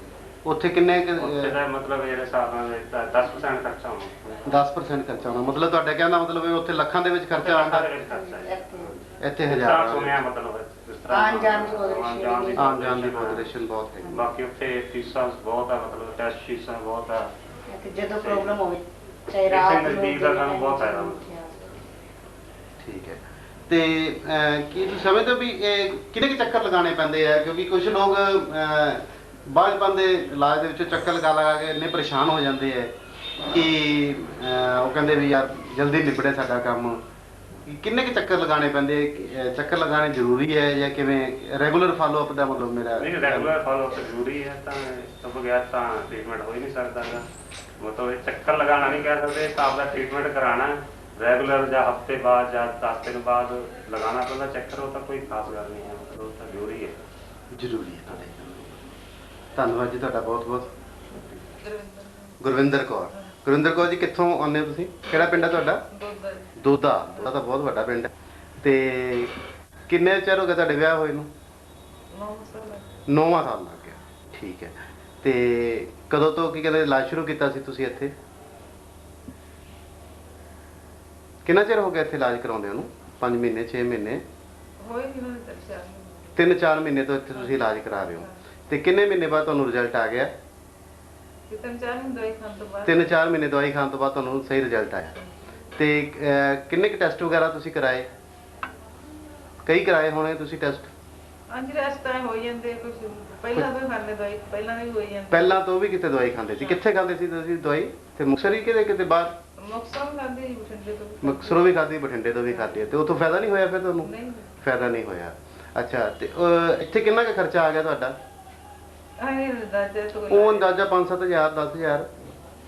ਉੱਥੇ ਕਿੰਨੇ ਉੱਥੇ ਦਾ ਮਤਲਬ ਮੇਰੇ ਹਿਸਾਬ ਨਾਲ 10% ਖਰਚਾ ਹੋਣਾ। 10% ਖਰਚਾ ਆਉਣਾ? ਮਤਲਬ ਤੁਹਾਡੇ ਕਹਿਣ ਦਾ ਮਤਲਬ ਹੈ ਉੱਥੇ ਲੱਖਾਂ ਦੇ ਵਿੱਚ ਖਰਚਾ ਆਉਂਦਾ, ਇੱਥੇ ਹਜ਼ਾਰ ਹਜ਼ਾਰਾਂ ਸੁਣਿਆ ਮਤਲਬ ਇਸ ਤਰ੍ਹਾਂ ਆਉਣ ਜਾਣ ਦੀ ਬਹੁਤ ਆਉਣ ਜਾਣ ਦੀ ਪੋਜੀਸ਼ਨ ਬਹੁਤ ਹੈ। ਬਾਕੀ ਉੱਥੇ ਫੀਸਾਂ ਬਹੁਤ ਆ, ਮਤਲਬ ਟੈਸਟ ਫੀਸਾਂ ਬਹੁਤ ਆ। ਕਿ ਜਦੋਂ ਪ੍ਰੋਬਲਮ ਹੋਵੇ ਚਾਹੇ ਰਾਤ ਨੂੰ ਨਜ਼ਦੀਕ ਦਾ ਸਾਨੂੰ ਬਹੁਤ ਫਾਇਦਾ ਹੁੰਦਾ। ਠੀਕ ਹੈ। ਤੇ ਕੀ ਤੁਸੀਂ ਸਮਝਦੇ ਹੋ ਵੀ ਇਹ ਕਿੰਨੇ ਕੁ ਚੱਕਰ ਲਗਾਉਣੇ ਪੈਂਦੇ ਆ? ਕਿਉਂਕਿ ਕੁਝ ਲੋਕ ਬਾਅਦ ਦੇ ਇਲਾਜ ਦੇ ਵਿੱਚੋਂ ਚੱਕਰ ਲਗਾ ਕੇ ਇੰਨੇ ਪਰੇਸ਼ਾਨ ਹੋ ਜਾਂਦੇ ਆ ਕਿ ਉਹ ਕਹਿੰਦੇ ਵੀ ਯਾਰ ਜਲਦੀ ਨਿਬੜੇ ਸਾਡਾ ਕੰਮ। ਕਿੰਨੇ ਕੁ ਚੱਕਰ ਲਗਾਉਣੇ ਪੈਂਦੇ? ਚੱਕਰ ਲਗਾਉਣੇ ਜ਼ਰੂਰੀ ਹੈ ਜਾਂ ਕਿਵੇਂ? ਰੈਗੂਲਰ ਫਾਲੋ ਅਪ ਦਾ ਮਤਲਬ ਮੇਰਾ? ਨਹੀਂ, ਰੈਗੂਲਰ ਫਾਲੋ ਅਪ ਜ਼ਰੂਰੀ ਹੈ, ਤਾਂ ਇਸ ਤੋਂ ਬਗੈਰ ਤਾਂ ਟ੍ਰੀਟਮੈਂਟ ਹੋ ਹੀ ਨਹੀਂ ਸਕਦਾ ਗਾ। ਮਤਲਬ ਇਹ ਚੱਕਰ ਲਗਾਉਣਾ ਨਹੀਂ ਕਹਿ ਸਕਦੇ, ਤਾਂ ਆਪਦਾ ਟ੍ਰੀਟਮੈਂਟ ਕਰਾਉਣਾ ਰੈਗੂਲਰ, ਜਾਂ ਹਫਤੇ ਬਾਅਦ ਜਾਂ 10 ਦਿਨ ਬਾਅਦ ਲਗਾਉਣਾ ਪੈਂਦਾ ਚੱਕਰ। ਉਹ ਤਾਂ ਕੋਈ ਖਾਸ ਗੱਲ ਨਹੀਂ ਹੈ, ਮਤਲਬ ਉਹ ਤਾਂ ਜ਼ਰੂਰੀ ਹੈ। ਜ਼ਰੂਰੀ ਹੈ ਤੁਹਾਡੇ। ਧੰਨਵਾਦ ਜੀ ਤੁਹਾਡਾ ਬਹੁਤ ਬਹੁਤ। ਗੁਰਵਿੰਦਰ ਕੌਰ। ਗੁਰਵਿੰਦਰ ਕੌਰ ਜੀ, ਕਿੱਥੋਂ ਆਉਂਦੇ ਹੋ ਤੁਸੀਂ? ਕਿਹੜਾ ਪਿੰਡ ਹੈ ਤੁਹਾਡਾ? ਦੋਦਾ। ਦੋਦਾ ਤਾਂ ਬਹੁਤ ਵੱਡਾ ਪਿੰਡ ਹੈ। ਤੇ ਕਿੰਨੇ ਚਿਰ ਹੋ ਗਿਆ ਤੁਹਾਡੇ ਵਿਆਹ ਹੋਏ ਨੂੰ? 9ਵਾਂ ਸਾਲ ਲੱਗ ਗਿਆ। ਠੀਕ ਹੈ। ਤੇ ਕਦੋਂ ਤੋਂ ਕੀ ਕਹਿੰਦੇ ਇਲਾਜ ਸ਼ੁਰੂ ਕੀਤਾ ਸੀ ਤੁਸੀਂ ਇੱਥੇ? ਕਿੰਨਾ ਚਿਰ ਹੋ ਗਿਆ ਇੱਥੇ ਇਲਾਜ ਕਰਾਉਂਦੇ ਉਹਨੂੰ? 5 ਮਹੀਨੇ 6 ਮਹੀਨੇ? 3-4 ਮਹੀਨੇ ਤੋਂ ਇੱਥੇ ਤੁਸੀਂ ਇਲਾਜ ਕਰਾ ਰਹੇ ਹੋ। ਤੇ ਕਿੰਨੇ ਮਹੀਨੇ ਬਾਅਦ ਤੁਹਾਨੂੰ ਰਿਜ਼ਲਟ ਆ ਗਿਆ? 3-4 ਮਹੀਨੇ ਦਵਾਈ ਖਾਣ ਤੋਂ ਬਾਅਦ ਤੁਹਾਨੂੰ ਸਹੀ ਰਿਜ਼ਲਟ ਆਇਆ। ਤੇ ਕਿੰਨੇ ਕੁ ਟੈਸਟ ਵਗੈਰਾ ਤੁਸੀਂ ਕਰਾਏ? ਕਈ ਕਰਾਏ ਹੋਣੇ ਤੁਸੀਂ ਟੈਸਟ? ਹਾਂਜੀ, ਰੈਸਟ ਤਾਂ ਹੋ ਜਾਂਦੇ ਕੁਝ ਪਹਿਲਾਂ ਤੋਂ ਖਾਂਦੇ ਦਵਾਈ, ਪਹਿਲਾਂ ਵੀ ਹੋਈ ਜਾਂਦੀ। ਪਹਿਲਾਂ ਤੋਂ ਵੀ ਕਿਤੇ ਦਵਾਈ ਖਾਂਦੇ ਸੀ? ਕਿੱਥੇ ਖਾਂਦੇ ਸੀ ਤੁਸੀਂ ਦਵਾਈ? ਤੇ ਮੁਕਤਸਰ ਹੀ ਕਿਤੇ ਕਿਤੇ ਬਾਹਰ? ਮੁਕਤਸਰ ਖਾਂਦੇ ਜੀ, ਬਠਿੰਡੇ ਤੋਂ। ਮੁਕਤਸਰੋਂ ਵੀ ਖਾਧੀ, ਬਠਿੰਡੇ ਤੋਂ ਵੀ ਖਾਧੀ ਹੈ। ਤੇ ਉੱਥੋਂ ਫਾਇਦਾ ਨਹੀਂ ਹੋਇਆ ਫਿਰ ਤੁਹਾਨੂੰ? ਨਹੀਂ, ਫਾਇਦਾ ਨਹੀਂ ਹੋਇਆ। ਅੱਛਾ। ਤੇ ਇੱਥੇ ਕਿੰਨਾ ਕੁ ਖਰਚਾ ਆ ਗਿਆ ਤੁਹਾਡਾ? ਅੰਦਾਜ਼ਾ ਤੋਂ ਉਹ ਅੰਦਾਜ਼ਾ 5-7 ਹਜ਼ਾਰ 10 ਹਜ਼ਾਰ?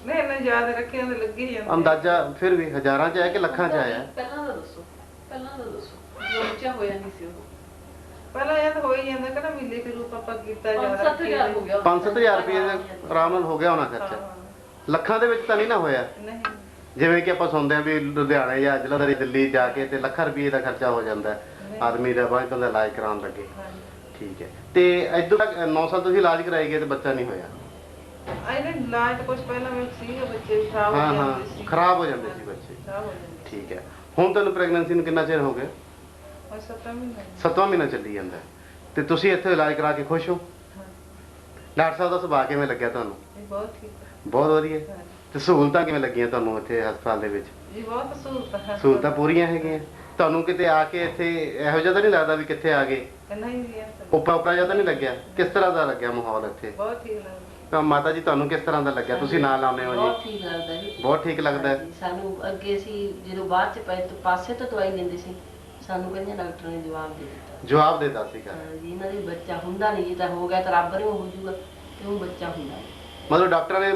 ਨਹੀਂ, ਇਹਨਾਂ ਯਾਦ ਰੱਖਿਆ ਤਾਂ ਲੱਗੇ ਹੀ ਜਾਂਦੇ। ਅੰਦਾਜ਼ਾ ਫਿਰ ਵੀ ਹਜ਼ਾਰਾਂ ਚ ਆਇਆ ਕਿ ਲੱਖਾਂ ਚ ਆਇਆ? ਪਹਿਲਾਂ ਦਾ ਦੱਸੋ, ਪਹਿਲਾਂ ਦਾ ਦੱਸੋ। ਜੋ ਉੱਚਾ ਹੋਇਆ ਨਹੀਂ ਸੀ ਉਹ। ਪਹਿਲਾਂ ਇਹ ਤਾਂ ਹੋ ਹੀ ਜਾਂਦਾ, ਕਹਿੰਦਾ ਮਿਲੇ ਕੇ ਰੂਪ ਆਪਾਂ ਕੀਤਾ ਜ਼ਿਆਦਾ 5-7 ਹੋ ਗਿਆ। 5-7 ਹਜ਼ਾਰ ਰੁਪਏ ਦੇ ਆਰਾਮ ਨਾਲ ਹੋ ਗਿਆ ਹੋਣਾ ਖਰਚਾ। ਲੱਖਾਂ ਦੇ ਵਿੱਚ ਤਾਂ ਨਹੀਂ ਨਾ ਹੋਇਆ? ਨਹੀਂ, ਜਿਵੇਂ ਕਿ ਆਪਾਂ ਸੁਣਦੇ ਆ ਵੀ ਲੁਧਿਆਣੇ ਜਾਂ ਜਲੰਧਰ ਦਿੱਲੀ ਜਾ ਕੇ ਤੇ ਲੱਖਾਂ ਰੁਪਏ ਦਾ ਖਰਚਾ ਹੋ ਜਾਂਦਾ ਹੈ ਆਦਮੀ ਦਾ ਬਾਅਦ ਦਾ ਇਲਾਜ ਕਰਾਉਣ ਲੱਗੇ। ਠੀਕ ਹੈ। ਤੇ ਇਦੋਂ ਤੱਕ 9 ਸਾਲ ਤੁਸੀਂ ਇਲਾਜ ਕਰਾਈ ਗਏ ਤੇ ਬੱਚਾ ਨਹੀਂ ਹੋਇਆ? ਇਹਨੇ ਇਲਾਜ ਤਾਂ ਕੁਝ ਪਹਿਲਾਂ ਵੀ ਸੀਗਾ, ਬੱਚੇ ਵੀ ਖਰਾਬ ਹੋ ਹਾਂ ਜਾਂਦੇ ਸੀ। ਖਰਾਬ ਹੋ ਜਾਂਦੇ ਸੀ ਬੱਚੇ। ਖਰਾਬ ਹੋ ਜਾਂਦੇ ਠੀਕ ਹੈ। ਹੁਣ ਤੁਹਾਨੂੰ ਪ੍ਰੈਗਨੈਂਸੀ ਨੂੰ ਕਿੰਨਾ ਚਿਰ ਹੋ ਗਿਆ? ਔਰ 7 ਮਹੀਨੇ। 7ਵਾਂ ਮਹੀਨਾ ਚੱਲੀ ਜਾਂਦਾ ਹੈ। ਤੇ ਤੁਸੀਂ ਇੱਥੇ ਇਲਾਜ ਕਰਾ ਕੇ ਖੁਸ਼ ਹੋ? ਡਾਕਟਰ ਸਾਹਿਬ ਦਾ ਸੁਭਾਅ ਕਿਵੇਂ ਲੱਗਿਆ ਤੁਹਾਨੂੰ? ਜੀ ਬਹੁਤ ਠੀਕ ਹੈ। ਬਹੁਤ ਵਧੀਆ। ਹਾਂਜੀ। ਤੇ ਸਹੂਲਤਾਂ ਕਿਵੇਂ ਲੱਗੀਆਂ ਤੁਹਾਨੂੰ ਇੱਥੇ ਹਸਪਤਾਲ ਦੇ ਵਿੱਚ? ਜੀ ਬਹੁਤ ਸਹੂਲਤਾਂ ਹੈ। ਸਹੂਲਤਾਂ ਪੂਰੀਆਂ ਹੈਗੀਆਂ? ਤੁਹਾਨੂੰ ਕਿਤੇ ਆ ਕੇ ਇੱਥੇ ਇਹੋ ਜਿਹਾ ਤਾਂ ਨਹੀਂ ਲੱਗਦਾ ਵੀ ਕਿੱਥੇ ਆ ਗਏ? ਨਹੀਂ ਜੀ, ਉਪਰਾ ਜਿਹਾ ਤਾਂ ਨਹੀਂ ਲੱਗਿਆ? ਕਿਸ ਤਰ੍ਹਾਂ ਦਾ ਲੱਗਿਆ ਮਾਹੌਲ ਇੱਥੇ? ਬਹੁਤ ਠੀਕ ਲੱਗਦਾ। ਤਾਂ ਮਾਤਾ ਜੀ ਤੁਹਾਨੂੰ ਕਿਸ ਤਰ੍ਹਾਂ ਦਾ ਲੱਗਿਆ? ਤੁਸੀਂ ਨਾਲ ਲਾਉਂਦੇ ਹੋ ਬਹੁਤ ਜੀ? ਠੀਕ ਲੱਗਦਾ ਜੀ। ਬਹੁਤ ਠੀਕ ਲੱਗਦਾ ਹੈ। ਹਾਂਜੀ, ਸਾਨੂੰ ਅੱਗੇ ਸੀ ਜਦੋਂ ਬਾਅਦ ਚ ਪਏ ਤੋਂ ਪਾਸੇ ਤੋਂ ਦਵਾਈ ਲੈਂਦੇ ਸੀ, ਸਾਨੂੰ ਕਹਿੰਦੇ ਡਾਕਟਰ ਨੇ ਜਵਾਬ ਦੇ ਦਿੱਤਾ। ਜਵਾਬ ਦੇਤਾ ਸੀਗਾ। ਹਾਂ ਜੀ, ਇਹਨਾਂ ਦੇ ਬੱਚਾ ਹੁੰਦਾ ਨਹੀਂ, ਜੇ ਤਾਂ ਹੋ ਗਿਆ ਤਾਂ ਰੱਬ ਨੇ ਹੋ ਜੂਗਾ, ਤੇ ਉਹ ਬੱਚਾ ਹੁੰਦਾ ਨਹੀਂ। ਮਤਲਬ ਡਾਕਟਰਾਂ ਨੇ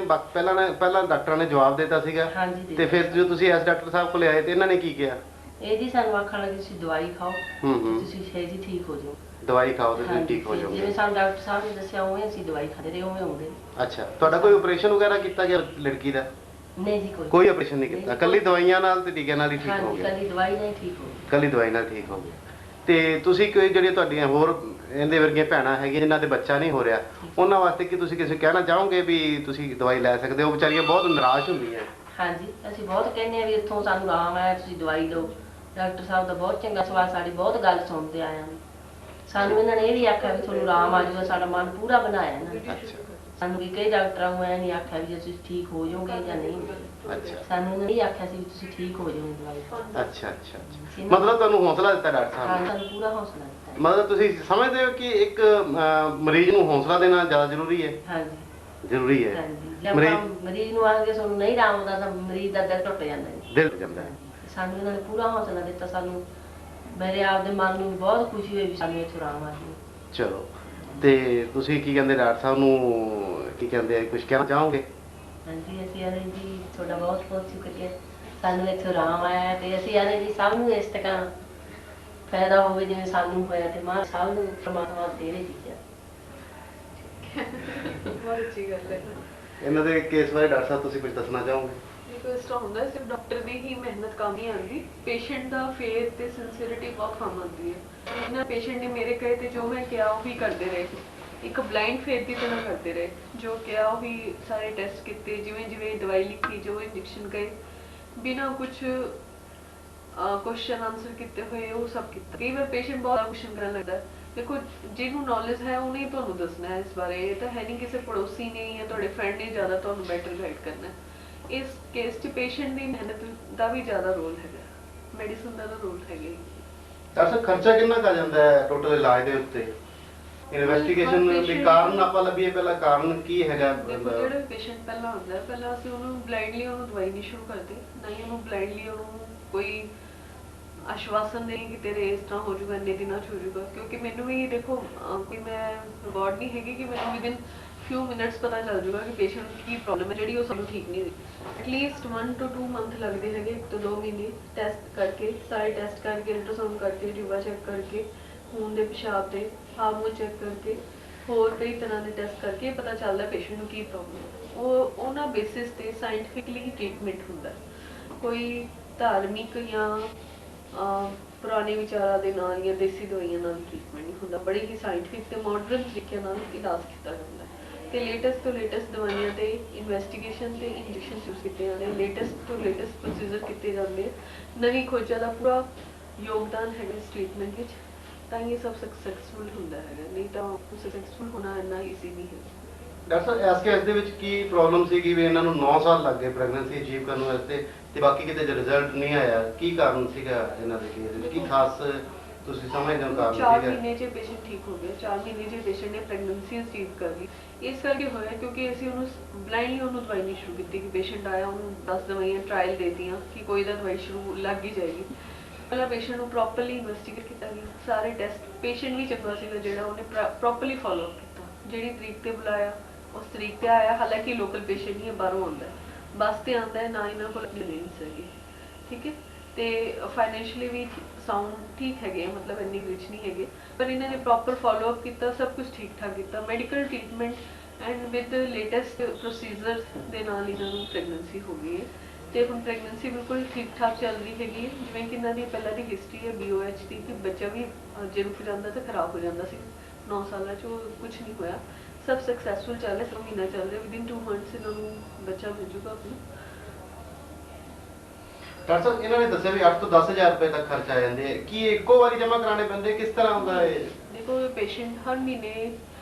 ਪਹਿਲਾਂ ਡਾਕਟਰਾਂ ਨੇ ਜਵਾਬ ਦਿੱਤਾ ਸੀਗਾ। ਹਾਂਜੀ ਤੇ ਫਿਰ ਜਦੋਂ ਤੁਸੀਂ ਇਸ ਡਾਕਟਰ ਸਾਹਿਬ ਕੋਲ ਆਏ ਤੇ ਇਹਨਾਂ ਨੇ ਕੀ ਕਿਹਾ? ਇਹ ਜੀ ਸਾਨੂੰ ਆਖਣ ਲੱਗੇ ਤੁਸੀਂ ਦਵਾਈ ਖਾਓ ਹੂੰ ਤੇ ਹੂੰ, ਤੁਸੀਂ ਛੇਤੀ ਠੀਕ ਹੋ ਜਾਓ। ਦਵਾਈ ਖਾਓ ਤੇ ਤੁਸੀਂ ਹਾਂਜੀ, ਠੀਕ ਹੋ ਜਿਵੇਂ ਜਾਓਗੇ। ਸਾਨੂੰ ਡਾਕਟਰ ਸਾਹਿਬ ਨੇ ਦੱਸਿਆ ਉਵੇਂ ਅਸੀਂ ਦਵਾਈ ਖਾਂਦੇ ਰਹੇ, ਉਵੇਂ ਆਉਂਦੇ। ਅੱਛਾ, ਤੁਹਾਡਾ ਕੋਈ ਆਪਰੇਸ਼ਨ ਵਗੈਰਾ ਕੀਤਾ ਗਿਆ ਲੜਕੀ ਦਾ? ਨਹੀਂ ਜੀ, ਕੋਈ ਆਪਰੇਸ਼ਨ ਨਹੀਂ ਕੀਤਾ, ਕੱਲੀ ਦਵਾਈਆਂ ਨਾਲ ਤੇ ਟੀਕਿਆਂ ਨਾਲ ਹੀ ਠੀਕ ਹੋ ਹਾਂਜੀ, ਗਿਆ? ਕੱਲੀ ਦਵਾਈ ਨਾਲ ਹੀ ਠੀਕ ਹੋ ਗਏ। ਕੱਲੀ ਦਵਾਈ ਨਾਲ ਠੀਕ ਹੋ ਗਿਆ। ਤੇ ਤੁਸੀਂ ਕੋਈ ਜਿਹੜੀਆਂ ਤੁਹਾਡੀਆਂ ਹੋਰ ਇਹਦੇ ਵਰਗੀਆਂ ਭੈਣਾਂ ਹੈਗੀਆਂ ਜਿਨ੍ਹਾਂ ਦੇ ਬੱਚਾ ਨਹੀਂ ਹੋ ਰਿਹਾ, ਉਹਨਾਂ ਵਾਸਤੇ ਕੀ ਤੁਸੀਂ ਕਿਸੇ ਕਹਿਣਾ ਚਾਹੋਗੇ ਵੀ ਤੁਸੀਂ ਦਵਾਈ ਲੈ ਸਕਦੇ ਹੋ? ਵਿਚਾਰੀਆਂ ਬਹੁਤ ਨਿਰਾਸ਼ ਹੁੰਦੀਆਂ। ਹਾਂਜੀ, ਅਸੀਂ ਬਹੁਤ ਕਹਿੰਦੇ ਆ ਵੀ ਇੱਥੋਂ ਸਾਨੂੰ ਆਰਾਮ ਆਇਆ, ਤੁਸੀਂ ਦਵਾਈ ਲਓ। ਡਾਕਟਰ ਸਾਹਿਬ ਦਾ ਬਹੁਤ ਚੰਗਾ ਸਵਾਲ, ਸਾਡੀ ਬਹੁਤ ਗੱਲ ਸੁਣਦੇ ਆਏ ਹਨ। ਸਾਨੂੰ ਇਹਨਾਂ ਨੇ ਇਹ ਵੀ ਆਖਿਆ ਵੀ ਤੁਹਾਨੂੰ ਆਰਾਮ ਆ ਜਾਊਗਾ, ਸਾਡਾ ਮਨ ਪੂਰਾ ਬਣਾਇਆ ਇਹਨਾਂ ਨੇ। ਅੱਛਾ ਸਾਨੂੰ ਵੀ ਕਈ ਡਾਕਟਰਾਂ ਨੂੰ ਐ ਨਹੀਂ ਆਖਿਆ ਵੀ ਜੇ ਤੁਸੀਂ ਠੀਕ ਹੋ ਜਾਓਗੇ ਜਾਂ ਨਹੀਂ। ਅੱਛਾ ਸਾਨੂੰ ਇਹਨਾਂ ਨੇ ਇਹ ਆਖਿਆ ਸੀ ਵੀ ਤੁਸੀਂ ਠੀਕ ਹੋ ਜਾਓਗੇ ਦਵਾਈ ਅੱਛਾ ਅੱਛਾ ਅੱਛਾ। ਮਤਲਬ ਤੁਹਾਨੂੰ ਹੌਸਲਾ ਦਿੱਤਾ ਡਾਕਟਰ ਸਾਹਿਬ ਹਾਂ, ਨੇ? ਸਾਨੂੰ ਪੂਰਾ ਹੌਸਲਾ ਦਿੱਤਾ ਹੈ। ਮਤਲਬ ਤੁਸੀਂ ਸਮਝਦੇ ਹੋ ਕਿ ਇੱਕ ਮਰੀਜ਼ ਨੂੰ ਹੌਸਲਾ ਦੇਣਾ ਜ਼ਿਆਦਾ ਜ਼ਰੂਰੀ ਹੈ? ਹਾਂਜੀ ਜ਼ਰੂਰੀ ਹੈ। ਹਾਂਜੀ, ਜੇ ਆਪਾਂ ਮਰੀਜ਼ ਨੂੰ ਆਖਦੇ ਸਾਨੂੰ ਨਹੀਂ ਆਰਾਮ ਆਉਂਦਾ ਤਾਂ ਮਰੀਜ਼ ਦਾ ਦਿਲ ਟੁੱਟ ਜਾਂਦਾ ਹੈ। ਦਿਲ ਜਾਂਦਾ ਹੈ। ਸਾਨੂੰ ਇਹਨਾਂ ਨੇ ਪੂਰਾ ਹੌਸਲਾ ਦਿੱਤਾ। ਸਾਨੂੰ ਮੇਰੇ ਆਪ ਦੇ ਮਨ ਨੂੰ ਬਹੁਤ ਖੁਸ਼ੀ ਹੋਈ ਵੀ ਸਾਨੂੰ ਇੱਥੋਂ ਆਰਾਮ ਆ ਗਿਆ। ਚਲੋ, ਤੇ ਤੁਸੀਂ ਕੀ ਕਹਿੰਦੇ ਡਾਕਟਰ ਸਾਹਿਬ ਨੂੰ ਕੀ ਕਹਿੰਦੇ ਕੁਝ ਕਹਿਣਾ ਚਾਹੋਗੇ? ਹਾਂਜੀ, ਅਸੀਂ ਆਨੇ ਜੀ ਤੁਹਾਡਾ ਬਹੁਤ ਬਹੁਤ ਸ਼ੁਕਰੀਆ, ਸਾਨੂੰ ਇੱਥੋਂ ਆਰਾਮ ਆਇਆ ਤੇ ਅਸੀਂ ਆਨੇ ਜੀ ਸਭ ਨੂੰ ਇਸ ਤਰ੍ਹਾਂ ਫਾਇਦਾ ਹੋਵੇ ਜਿਵੇਂ ਸਾਨੂੰ ਹੋਇਆ, ਤੇ ਮਾਂ ਸਭ ਨੂੰ ਪ੍ਰਮਾਤਮਾ ਦੇ ਰਹੀ ਚੀਜ਼ਾਂ। ਬਹੁਤ ਅੱਛੀ ਗੱਲ ਹੈ। ਇਹਨਾਂ ਦੇ ਕੇਸ ਬਾਰੇ ਡਾਕਟਰ ਸਾਹਿਬ ਤੁਸੀਂ ਕੁਝ ਦੱਸਣਾ ਚਾਹੋਗੇ? ਦੇਖੋ, ਇਸ ਤਰ੍ਹਾਂ ਹੁੰਦਾ ਸਿਰਫ ਡਾਕਟਰ ਦੀ ਹੀ ਮਿਹਨਤ ਕੰਮ ਨਹੀਂ ਆਉਂਦੀ, ਪੇਸ਼ੈਂਟ ਦਾ ਫੇਥ ਤੇ ਸਿੰਸੀਅਰਿਟੀ ਬਹੁਤ ਕੰਮ ਆਉਂਦੀ ਹੈ। ਇਹਨਾਂ ਪੇਸ਼ੈਂਟ ਨੇ ਮੇਰੇ ਕਹੇ ਤੇ ਜੋ ਮੈਂ ਕਿਹਾ ਉਹ ਵੀ ਕਰਦੇ ਰਹੇ, ਇੱਕ ਬਲਾਈਂਡ ਫੇਥ ਦੀ ਤਰ੍ਹਾਂ ਕਰਦੇ ਰਹੇ। ਜੋ ਕਿਹਾ ਉਹ ਵੀ ਸਾਰੇ ਟੈਸਟ ਕੀਤੇ, ਜਿਵੇਂ ਜਿਵੇਂ ਦਵਾਈ ਲਿਖੀ, ਜੋ ਇੰਜੈਕਸ਼ਨ ਗਏ, ਬਿਨਾਂ ਕੁਝ ਕੁਐਸਚਨ ਆਨਸਰ ਕੀਤੇ ਹੋਏ ਉਹ ਸਭ ਕੀਤਾ। ਕਈ ਵਾਰ ਪੇਸ਼ੈਂਟ ਬਹੁਤ ਕੁਐਸਚਨ ਕਰਨ ਲੱਗਦਾ ਹੈ। ਦੇਖੋ, ਜਿਹਨੂੰ ਨੌਲੇਜ ਹੈ ਉਹਨੇ ਹੀ ਤੁਹਾਨੂੰ ਦੱਸਣਾ ਹੈ ਇਸ ਬਾਰੇ। ਇਹ ਤਾਂ ਹੈ ਨਹੀਂ ਕਿਸੇ ਪੜੋਸੀ ਨੇ ਜਾਂ ਤੁਹਾਡੇ ਫਰੈਂਡ ਨੇ ਜ਼ਿਆਦਾ ਤੁਹਾਨੂੰ ਬੈਟਰ ਗਾਈਡ ਕਰਨਾ ਹੈ। ਇਸ ਕੇਸ 'ਚ ਪੇਸ਼ੈਂਟ ਦੀ ਮਿਹਨਤ ਦਾ ਵੀ ਜ਼ਿਆਦਾ ਰੋਲ ਹੈਗਾ, ਮੈਡੀਸਨ ਦਾ ਤਾਂ ਰੋਲ ਹੈਗਾ ਹੀ। ਡਾਕਟਰ ਸਾਹਿਬ ਖਰਚਾ ਕਿੰਨਾ ਕੁ ਆ ਜਾਂਦਾ ਹੈ ਟੋਟਲ ਇਲਾਜ ਦੇ ਉੱਤੇ? ਇਨਵੈਸਟੀਗੇਸ਼ਨ ਲਈ ਕਾਰਨ ਆਪਾਂ ਲੱਭੀਏ, ਪਹਿਲਾਂ ਕਾਰਨ ਕੀ ਹੈਗਾ? ਦੇਖੋ, ਜਿਹੜਾ ਪੇਸ਼ੈਂਟ ਪਹਿਲਾਂ ਹੁੰਦਾ ਹੈ, ਪਹਿਲਾਂ ਅਸੀਂ ਉਹਨੂੰ ਬਲਾਈਂਡਲੀ ਉਹਨੂੰ ਦਵਾਈ ਨਹੀਂ ਸ਼ੁਰੂ ਕਰਦੇ, ਨਾ ਹੀ ਉਹਨੂੰ ਬਲਾਈਂਡਲੀ ਉਹਨੂੰ ਕੋਈ ਆਸ਼ਵਾਸਨ ਨਹੀਂ ਕਿ ਤੇਰੇ ਇਸ ਤਰ੍ਹਾਂ ਹੋ ਜਾਊਗਾ, ਇੰਨੇ ਦਿਨਾਂ 'ਚ ਹੋ ਜਾਊਗਾ। ਕਿਉਂਕਿ ਮੈਨੂੰ ਵੀ ਦੇਖੋ ਕੋਈ ਮੈਂ ਰਿਕਾਰਡ ਨਹੀਂ ਹੈਗੀ ਕਿ ਮੈਨੂੰ ਵਿਦਿਨ few minutes ਪਤਾ ਚੱਲ ਜਾਊਗਾ ਕਿ ਪੇਸ਼ੈਂਟ ਨੂੰ ਕੀ ਪ੍ਰੋਬਲਮ ਹੈ ਜਿਹੜੀ ਉਹ ਸਾਨੂੰ ਠੀਕ ਨਹੀਂ ਹੋਈ। ਐਟਲੀਸਟ 1 to 2 ਮੰਥ ਲੱਗਦੇ ਹੈਗੇ, 1 ਤੋਂ 2 ਮਹੀਨੇ ਟੈਸਟ ਕਰਕੇ, ਸਾਰੇ ਟੈਸਟ ਕਰਕੇ, ਅਲਟਰਾਸਾਊਂਡ ਕਰਕੇ, ਟਿਊਬਾਂ ਚੈੱਕ ਕਰਕੇ, ਖੂਨ ਦੇ ਪਿਸ਼ਾਬ ਦੇ ਹਾਰਮੋਨ ਚੈੱਕ ਕਰਕੇ, ਹੋਰ ਕਈ ਤਰ੍ਹਾਂ ਦੇ ਟੈਸਟ ਕਰਕੇ ਪਤਾ ਚੱਲਦਾ ਪੇਸ਼ੈਂਟ ਨੂੰ ਕੀ ਪ੍ਰੋਬਲਮ ਹੈ। ਉਹ ਉਹਨਾਂ ਬੇਸਿਸ ਤੇ ਸਾਇੰਟੀਫਿਕਲੀ ਟ੍ਰੀਟਮੈਂਟ ਹੁੰਦਾ। ਕੋਈ ਧਾਰਮਿਕ ਜਾਂ ਪੁਰਾਣੇ ਵਿਚਾਰਾਂ ਦੇ ਨਾਲ ਜਾਂ ਦੇਸੀ ਦਵਾਈਆਂ ਨਾਲ ਟ੍ਰੀਟਮੈਂਟ ਨਹੀਂ ਹੁੰਦਾ। ਬੜੀ ਹੀ ਸਾਇੰਟਿਫਿਕ ਤੇ ਮਾਡਰਨ ਤਰੀਕੇ ਨਾਲ ਇਲਾਜ ਕੀਤਾ ਜਾਂਦਾ ਹੈ। ਤੇ ਲੇਟੈਸਟ ਤੋਂ ਲੇਟੈਸਟ ਦਵਾਈਆਂ ਤੇ ਇਨਵੈਸਟੀਗੇਸ਼ਨ ਤੇ ਇੰਜੈਕਸ਼ਨ ਯੂਜ਼ ਕੀਤੇ ਜਾਂਦੇ, ਲੇਟੈਸਟ ਤੋਂ ਲੇਟੈਸਟ ਪ੍ਰੋਸੀਜਰ ਕੀਤੇ ਜਾਂਦੇ। ਨਵੀਂ ਖੋਜਾਂ ਦਾ ਪੂਰਾ ਯੋਗਦਾਨ ਹੈਗਾ ਇਸ ਟ੍ਰੀਟਮੈਂਟ ਵਿੱਚ, ਤਾਂ ਇਹ ਸਭ ਸਕਸੈਸਫੁਲ ਹੁੰਦਾ ਹੈਗਾ। ਨਹੀਂ ਤਾਂ ਸਕਸੈਸਫੁਲ ਹੋਣਾ ਇੰਨਾ ਈਜ਼ੀ ਨਹੀਂ ਹੈ। ਡਾਕਟਰ ਸਾਹਿਬ ਇਸ ਕੇਸ ਦੇ ਵਿੱਚ ਕੀ ਪ੍ਰੋਬਲਮ ਸੀਗੀ ਵੀ ਇਹਨਾਂ ਨੂੰ 9 ਸਾਲ ਲੱਗ ਗਏ ਪ੍ਰੈਗਨੈਂਸੀ ਅਚੀਵ ਕਰਨ ਵਾਸਤੇ ਤੇ ਬਾਕੀ ਕਿਤੇ ਰਿਜ਼ਲਟ ਨਹੀਂ ਆਇਆ? ਕੀ ਕਾਰਨ ਸੀਗਾ ਇਹਨਾਂ ਦੇ ਕੇਸ ਵਿੱਚ? ਕੀ ਖਾਸ ਤੁਸੀਂ ਸਮਝਦੇ ਹੋ ਕਾਰਨ 4 ਸੀਗਾ? ਮਹੀਨੇ 'ਚ ਪੇਸ਼ੈਂਟ ਠੀਕ ਹੋ ਗਿਆ, 4 ਮਹੀਨੇ 'ਚ ਪੇਸ਼ੈਂਟ ਨੇ ਪ੍ਰੈਗਨੈਂਸੀ ਅਚੀਵ ਕਰ ਲਈ। ਇਸ ਕਰਕੇ ਹੋਇਆ ਕਿਉਂਕਿ ਅਸੀਂ ਉਹਨੂੰ ਬਲਾਈਂਡਲੀ ਉਹਨੂੰ ਦਵਾਈ ਨਹੀਂ ਸ਼ੁਰੂ ਕੀਤੀ ਕਿ ਪੇਸ਼ੈਂਟ ਆਇਆ ਉਹਨੂੰ 10 ਦਵਾਈਆਂ ਟ੍ਰਾਇਲ ਦੇਤੀਆਂ ਕਿ ਕੋਈ ਤਾਂ ਦਵਾਈ ਸ਼ੁਰੂ ਲੱਗ ਹੀ ਜਾਏਗੀ। ਪਹਿਲਾਂ ਪੇਸ਼ੈਂਟ ਨੂੰ ਪ੍ਰੋਪਰਲੀ ਇਨਵੈਸਟੀਗੇਟ ਕੀਤਾ ਗਿਆ, ਸਾਰੇ ਟੈਸਟ। ਪੇਸ਼ੈਂਟ ਵੀ ਚੰਗਾ ਸੀਗਾ ਜਿਹੜਾ ਉਹਨੇ ਪ੍ਰੋਪਰਲੀ ਫੋਲੋ ਅਪ ਕੀਤਾ, ਜਿਹੜੀ ਤਰੀਕ ਤੇ ਬੁਲਾਇਆ ਉਸ ਤਰੀਕ ਤੇ ਆਇਆ। ਹਾਲਾਂਕਿ ਲੋਕਲ ਪੇਸ਼ੈਂਟ ਨਹੀਂ ਹੈ, ਬਾਹਰੋਂ ਆਉਂਦਾ ਹੈ, ਬੱਸ ਤੇ ਆਉਂਦਾ ਹੈ, ਨਾ ਇਹਨਾਂ ਕੋਲ ਕਲੀਨਿਕਸ ਹੈਗੇ, ਠੀਕ ਹੈ। ਤੇ ਫਾਈਨੈਂਸ਼ੀਅਲੀ ਵੀ ਸਾਊਂਡ ਠੀਕ ਹੈਗੇ, ਮਤਲਬ ਇੰਨੀ ਰਿਚ ਨਹੀਂ ਹੈਗੇ, ਪਰ ਇਹਨਾਂ ਨੇ ਪ੍ਰੋਪਰ ਫੋਲੋ ਅਪ ਕੀਤਾ, ਸਭ ਕੁਝ ਠੀਕ ਠਾਕ ਕੀਤਾ। Medical treatment and with latest procedure ਦੇ ਨਾਲ ਇਹਨਾਂ ਨੂੰ ਪ੍ਰੈਗਨੈਂਸੀ ਹੋ ਗਈ ਹੈ। ਤੇ ਹੁਣ ਪ੍ਰੈਗਨੈਂਸੀ ਬਿਲਕੁਲ ਠੀਕ ਠਾਕ ਚੱਲ ਰਹੀ ਹੈਗੀ ਹੈ। ਜਿਵੇਂ ਕਿ ਇਹਨਾਂ ਦੀ ਪਹਿਲਾਂ ਦੀ ਹਿਸਟਰੀ ਹੈ BOH ਦੀ ਕਿ ਬੱਚਾ ਵੀ ਜੇ ਰੁਕ ਜਾਂਦਾ ਤਾਂ ਖਰਾਬ ਹੋ ਜਾਂਦਾ ਸੀ, 9 ਸਾਲਾਂ 'ਚ ਉਹ ਕੁਝ ਨਹੀਂ ਹੋਇਆ, ਸਭ ਸਕਸੈਸਫੁਲ ਚੱਲ ਰਿਹਾ। 1 ਮਹੀਨਾ ਚੱਲ ਰਿਹਾ, ਵਿਦਿਨ 2 ਮੰਥਸ ਇਹਨਾਂ ਨੂੰ ਬੱਚਾ ਮਿਲ ਜੂਗਾ ਆਪਣਾ। ਡਾਕਟਰ ਸਾਹਿਬ ਇਹਨਾਂ ਨੇ ਦੱਸਿਆ ਵੀ 8 ਤੋਂ 10,000 ਰੁਪਏ ਤੱਕ ਖਰਚ ਆ ਜਾਂਦੇ ਆ, ਕੀ ਇੱਕੋ ਵਾਰੀ ਜਮ੍ਹਾਂ ਕਰਾਣੇ ਪੈਂਦੇ, ਕਿਸ ਤਰ੍ਹਾਂ ਹੁੰਦਾ ਹੈ? ਦੇਖੋ, ਪੇਸ਼ੈਂਟ ਹਰ ਮਹੀਨੇ